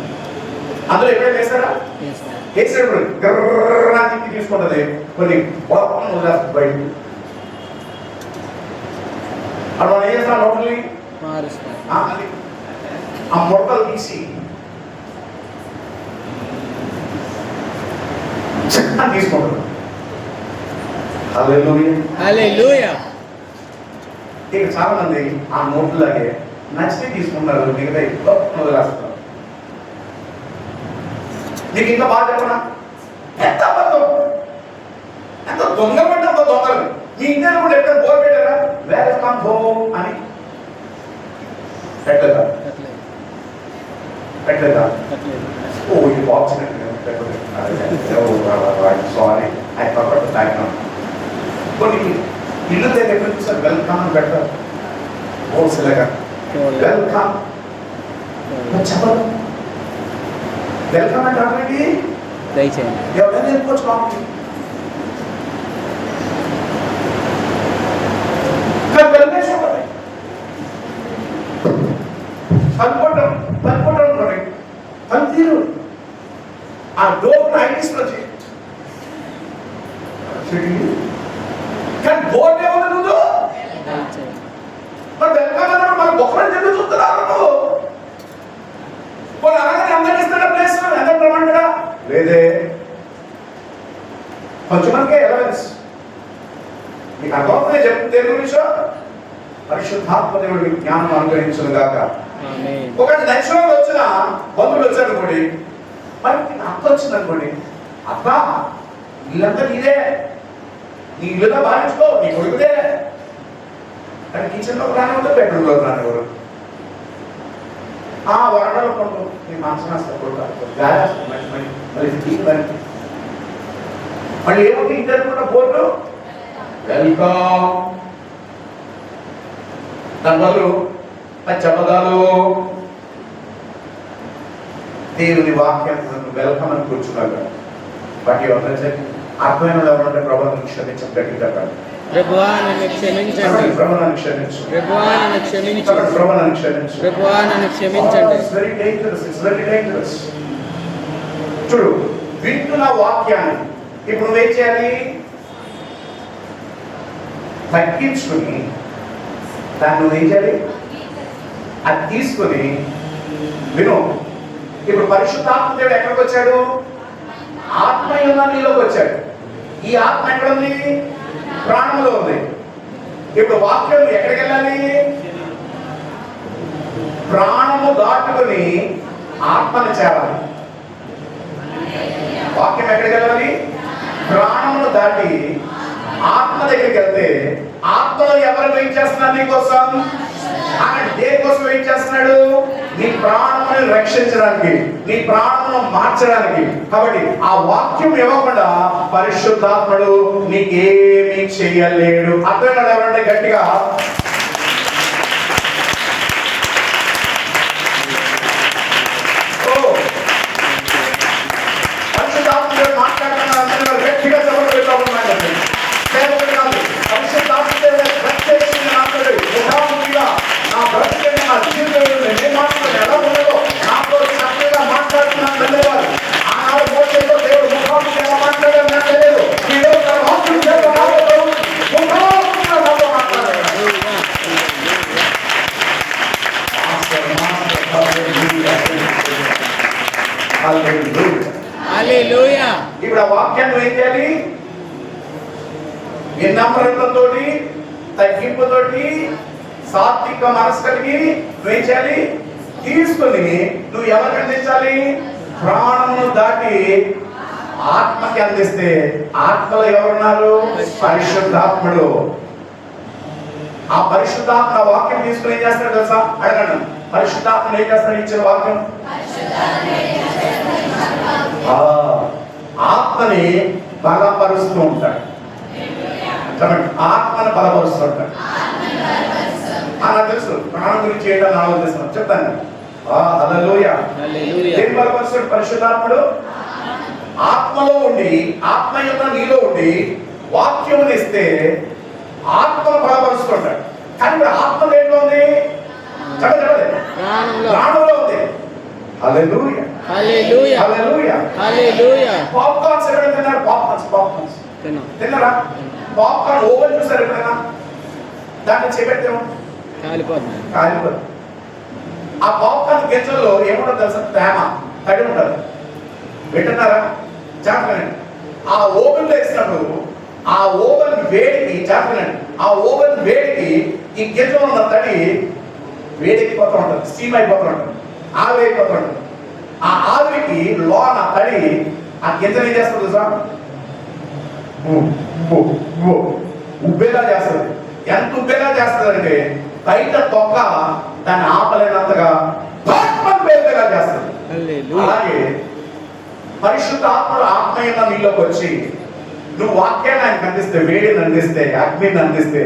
అందులో ఎప్పుడైనా వేస్తారా? వేసినప్పుడు గర్రా తిప్పి తీసుకుంటుంది, కొన్ని వదిలేస్తుంది బయట. అప్పుడు మనం ఏం చేస్తాం? నోట్లని ఆ ముడతలు తీసి తీసుకుంటారు. హల్లెలూయా. హల్లెలూయా. ఇక చాలా మంది ఆ నోట్లాగే నచ్చితే తీసుకుంటారు, మిగతా ఎక్కువ వదిలేస్తారు. నీకు ఇంకా బాగా చెప్పనా? ఎంత అబద్ధం, ఎంత దొంగ పడ్డ అంత దొంగలు. మీ ఇంట్లో కూడా ఎక్కడ బోర్ పెట్టారా? వెల్కమ్ హోమ్ అని పెట్టలేదా? పెట్టలేదా? ఓ ఇది box sorry I forgot to type. కొన్ని ఇల్లు దగ్గర ఎక్కడ చూసారు వెల్కమ్ అని పెడతారు. హోల్సేల్గా వెల్కమ్ చెప్పదు. వెల్కమ్ అంటే ఆల్రెడీ దయచేయండి. ఎవరైనా వెళ్ళిపోవచ్చు కావాలి. కానీ వెళ్ళేసి ఉంటుంది పనుకోవటం అనుకోండి, పనితీరు ఆ డోర్ ఐటీస్ వచ్చి కానీ బోర్డు ఏమన్నా నువ్వు మరి వెల్కమ్ అన్నప్పుడు మన గొప్పని చెప్పి చూస్తున్నారు. నువ్వు అలాగే అందరికి ఇస్తున్న ప్లేస్ ఎంత ప్రమాణడా లేదే. కొంచెం మనకే ఎలవెన్స్ మీకు అర్థమవుతుంది. చెప్తుంది దేని గురించో? పరిశుద్ధాత్మ దేవుడికి జ్ఞానం అనుగ్రహించును గాక. ఒకటి దక్షిణంలో వచ్చిన బంధువులు వచ్చారు అనుకోండి, మరి నీకు అత్త వచ్చింది అనుకోండి, అత్త ఇల్లంతా నీదే, నీ ఇల్లుగా భావించుకో, నీ కొడుకుదే. కానీ కిచెన్లో రానివ్వదు, బెడ్రూమ్లో రానివ్వరు. ఆ వరండాలో కొడుకు నీ మనసు వస్తుంది, మళ్ళీ ఏమవుతుంది? ఇంటర్ కూడా బోర్డు వెల్కమ్, దాని బదులు పచ్చబదాలు. దేవుని వాక్యాన్ని వెల్కమ్ అని కూర్చున్నారు. బట్ అర్థమైన ఎవరంటే ప్రభుత్వం క్షమించడం గట్టిగా ప్రభువా నన్ను క్షమించండి. ప్రభువును క్షమించు. ప్రభువా నన్ను క్షమించు. ప్రభువును క్షమించు. ప్రభువా నన్ను క్షమించండి. It's very dangerous. It's very dangerous. చూడు, వింటున్న వాక్యాన్ని ఇప్పుడు నువ్వేం చేయాలి? తగ్గించుకుని దాన్ని నువ్వేం చేయాలి? అది తీసుకుని విను. ఇప్పుడు పరిశుద్ధాత్మ దేవుడు ఎక్కడికి వచ్చాడు? ఆత్మయున్న నీలోకి వచ్చాడు. ఈ ఆత్మ ఎక్కడ ఉంది? ప్రాణంలో ఉంది. ఇప్పుడు వాక్యం ఎక్కడికి వెళ్ళాలి? ప్రాణము దాటుకుని ఆత్మను చేరాలి. వాక్యం ఎక్కడికి వెళ్ళాలి? ప్రాణమును దాటి ఆత్మ దగ్గరికి వెళ్తే ఆత్మలో ఎవరు వెయిట్ చేస్తున్నారు నీకోసం? ఆయన దేనికోసం వెయిట్ చేస్తున్నాడు? నీ ప్రాణమును రక్షించడానికి, నీ ప్రాణమును మార్చడానికి. కాబట్టి ఆ వాక్యం ఇవ్వకుండా పరిశుద్ధాత్ముడు నీకేమీ చేయలేడు. అర్థం ఎవరంటే గట్టిగా పరిశుద్ధాత్ముడు మాట్లాడుతున్నారు. గట్టిగా చెప్పడం పెట్టాలి. పరిశుద్ధాత్ముడు ప్రత్యేకంగా ముఖాముఖిగా నా బ్రతికని నా జీవితంలో నేను మాట్లాడు ఎలా ఉండదో నాతో చక్కగా మాట్లాడుతున్నాను. ఆనాడు మోసేతో దేవుడు ముఖాముఖి ఎలా మాట్లాడారు? ఇప్పుడు ఆ వాక్యాన్ని ఏం చేయాలి? వినమ్రతతోటి, తగ్గింపుతోటి, సాత్విక మనసు కలిగి నువ్వేం చేయాలి? తీసుకొని నువ్వు ఎవరికి అందించాలి? ప్రాణమును దాటి ఆత్మకి అందిస్తే ఆత్మలో ఎవరున్నారు? పరిశుద్ధాత్ముడు. ఆ పరిశుద్ధాత్మ వాక్యం తీసుకుని ఏం చేస్తాడు తెలుసా? అడగండి, పరిశుద్ధాత్మ ఏం చేస్తాడు? ఇచ్చిన వాక్యం ఆత్మని బలపరుస్తూ ఉంటాడు. ఆత్మను బలపరుస్తూ ఉంటాడు. నాకు తెలుసు, ప్రాణం గురించి ఏంటని ఆలోచిస్తున్నాను, చెప్తాను. హల్లెలూయా. ఏం బలపరుస్తాడు పరిశుద్ధాత్ముడు? ఆత్మలో ఉండి, ఆత్మ యొక్క నీలో ఉండి వాక్యముని ఇస్తే ఆత్మను బలపరుస్తుంటాడు. కానీ ఇప్పుడు ఆత్మ దేంట్లో ఉంది? చెప్పలేదు, ప్రాణంలో ఉంది. హల్లెలూయా, హల్లెలూయా, హల్లెలూయా, హల్లెలూయా. పాప్కార్న్స్ ఎక్కడ తిన్నారు? పాప్కార్న్స్ తిన్నారా? పాప్కార్న్ ఓవెన్ చూసారు ఎప్పుడైనా? దాన్ని చేపెడితే కాలిపోతుంది. ఆ పాప్కార్న్ గింజల్లో ఏముంటుంది తెలుసా? తేమ, తడి ఉంటుంది. వింటున్నారా? జాగ్రత్త. ఆ ఓవెన్ లో వేసినప్పుడు ఆ ఓవెన్ వేడికి, జాగ్రత్త, ఆ ఓవెన్ వేడికి ఈ గింజలో ఉన్న తడి వేడెక్కిపోతూ ఉంటుంది, స్టీమ్ అయిపోతూ ఉంటుంది, ఆవిరి అయిపోతూ ఉంటుంది. ఆ ఆవిరికి లోన తడి ఆ గింజలు ఏం చేస్తుంది తెలుసా? ఉబ్బేలా చేస్తుంది. ఎంత ఉబ్బేలా చేస్తుంది అంటే బయట తొక్క దాన్ని ఆపలేనంతగా పేరుగా చేస్తుంది. అలాగే పరిశుద్ధ ఆత్మడు ఆత్మీయంగా నీలోకి వచ్చి నువ్వు వాక్యాన్ని ఆయనకు అందిస్తే, వేడిని అందిస్తే, అగ్నిని అందిస్తే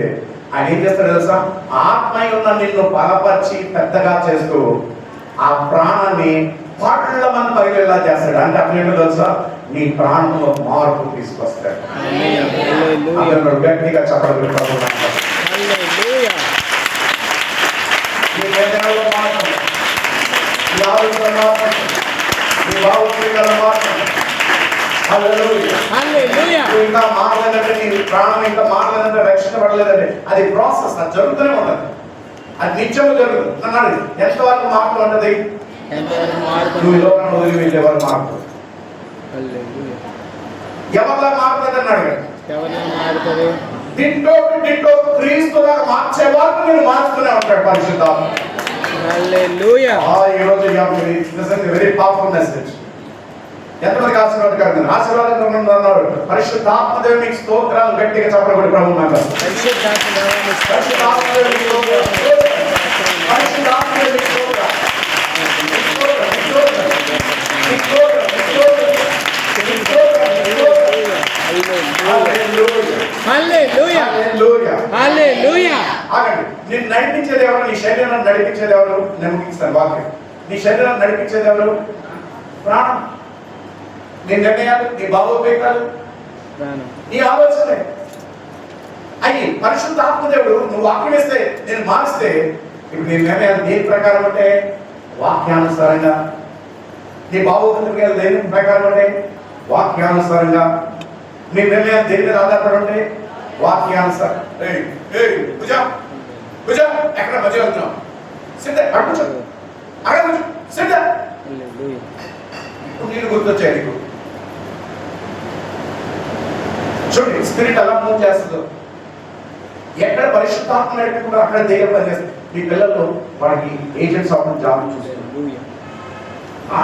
ఆయన ఏం చేస్తాడు తెలుసా? ఆత్మీయంగా నిన్ను బలపరిచి పెద్దగా చేస్తూ ఆ ప్రాణాన్ని పాటలమని పరిగెలా చేస్తాడు. అంటే అక్కడ ఏంటో తెలుసా? నీ ప్రాణంలో మార్పు తీసుకొస్తాడు. గట్టిగా చెప్పడం ఇంకా మారలేదంటే, నీ ప్రాణం ఇంకా మారలేదంటే, రక్షించబడలేదంటే అది ప్రాసెస్, అది జరుగుతూనే ఉంటుంది. అది నిత్యము జరుగుతుంది అన్నాడు. ఎంతవరకు మార్పు ఉంటుంది? నువ్వు లోకంలో వదిలి వెళ్ళే వారు మార్పు. ఎవరిలా మారుతుంది అన్నాడు. దింటో క్రీస్తులా మార్చే వరకు నేను మార్చుతూనే ఉంటాడు పరిశుద్ధాత్మ. ఈ రోజు వెరీ పవర్ఫుల్ మెసేజ్. ఎంతమందికి ఆశీర్వాదకరంగా ఆశీర్వాదకరంగా అన్నాడు. పరిశుద్ధాత్మ దేవునికి స్తోత్రాలు. గట్టిగా చెప్పబడి ప్రభు నాకు పరిశుద్ధాత్మ దేవునికి నిన్ను నడిపించేది ఎవరు? నీ శరీరాన్ని నడిపించేది ఎవరు? నేను ముగిస్తాను వాక్యం. నీ శరీరాన్ని నడిపించేది ఎవరు? ప్రాణం. నీ నిర్ణయాలు, నీ భావోద్వేగాలు, నీ ఆలోచనలే అయ్యి పరిశుద్ధ ఆత్మదేవుడు నువ్వు వాక్యం ఇస్తే, నేను మారిస్తే, ఇప్పుడు నీ నిర్ణయాలు దేని ప్రకారం అంటే వాక్యానుసారంగా, నీ భావోద్వేగాలు దేని ప్రకారం అంటే వాక్యానుసారంగా, నీ నిర్ణయాలు దేని మీద ఆధారపడి ఉంటే వాక్యానుసారం. ఎక్కడ మధ్య వెళ్తున్నావు? సిద్ధ అడుగు అడగ సిద్ధ. నీళ్ళు గుర్తొచ్చాయి నీకు. చూడండి స్పిరిట్ అలా మూవ్ చేస్తుందో. ఎక్కడ పరిశుద్ధాత్మ నడిపించుకుంటారో అక్కడ దెయ్యం పనిచేస్తుంది. మీ పిల్లలు వాడికి ఏజెంట్స్ ఆఫ్ జాబ్ చూస్తారు.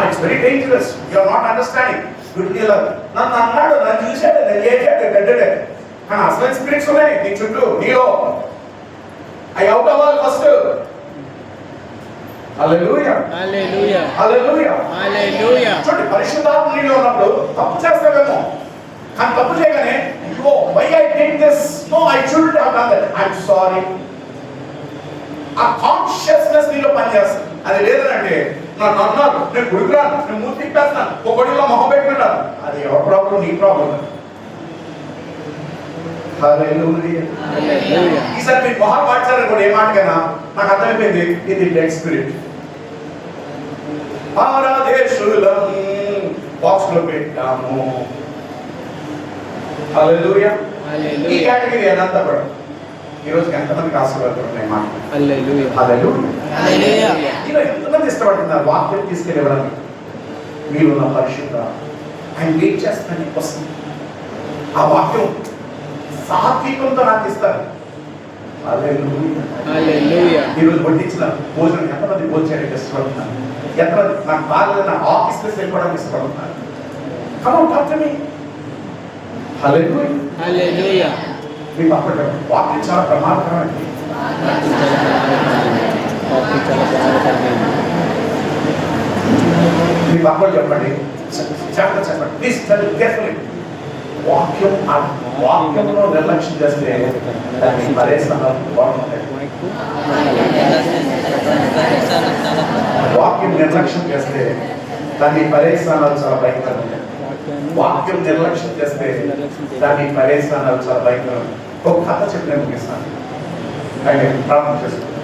It's very dangerous. You are not understanding. నన్ను అన్నాడు, నన్ను చూశాడు, నన్ను చేశాడు, గడ్డాడు. కానీ అసలు స్పిరిట్స్ ఉన్నాయి నీ చుట్టూ, నీలో. అవి అవుట్ అవ్వాలి ఫస్ట్. హల్లెలూయా, హల్లెలూయా, హల్లెలూయా, హల్లెలూయా. చూడండి పరిశుద్ధాత్మ నీలో ఉన్నప్పుడు తప్పు చేస్తావేమో, కానీ తప్పు చేయగానే why I did this, no I shouldn't have done that, I'm sorry. ఆ కాన్షియస్నెస్ నీలో పనిచేస్తుంది. అది లేదంటే నన్ను అన్నారు, నేను గుడిరాను, నేను మూర్తి తిప్పేస్తాను, ఒక గొడిలో మొహం పెట్టుకుంటాను. అది ఎవరి ప్రాబ్లం? నీ ప్రాబ్లం. ఈసారి మీరు మొహం మార్చారని కూడా ఏ మాటకైనా నాకు అర్థమైపోయింది, ఇది డెడ్ స్పిరిట్. పారాదేశులం బాక్స్ లో పెట్టాము. హల్లెలూయా. ఈ కేటగిరీ అదంతా కూడా ఈ రోజుకి ఎంతమందికి ఆశీర్వాదపడుతున్నాయి మాట. హల్లెలూయా, హల్లెలూయా. ఇలా ఎంతమంది ఇష్టపడుతున్నారు వాక్యం తీసుకెళ్ళడానికి? మీరున్న పరిశుద్ధ ఆయన వెయిట్ చేస్తాను నీకోసం. ఆ వాక్యం సాత్వికంతో నాకు ఇస్తారు. హల్లెలూయా. హల్లెలూయా. ఈరోజు వడ్డించిన భోజనం ఎంతమంది భోజనం ఇష్టపడుతున్నారు? ఎంతమంది నాకు బాగా నా ఆఫీస్లో వెళ్ళిపోవడానికి ఇష్టపడుతున్నారు? కమౌట్ అర్థమే. హల్లెలూయా. హల్లెలూయా. మీకు అక్కడ వాక్యం చాలా ప్రమాదకరమైనది. మీ పక్కన చెప్పండి, చెప్పండి ప్లీజ్ కేర్ఫుల్లీ. వాక్యంలో నిర్లక్ష్యం చేస్తే దాన్ని పరేశానాలు బాగుంటాయి. వాక్యం నిర్లక్ష్యం చేస్తే దాన్ని పరేశానాలు చాలా భయంకరం. వాక్యం నిర్లక్ష్యం చేస్తే దాన్ని పరేశానాలు చాలా భయంకరం. ఒక కథ చెప్పిన ముగిస్తాను. ఆయన ప్రారంభం చేసుకుంటాను.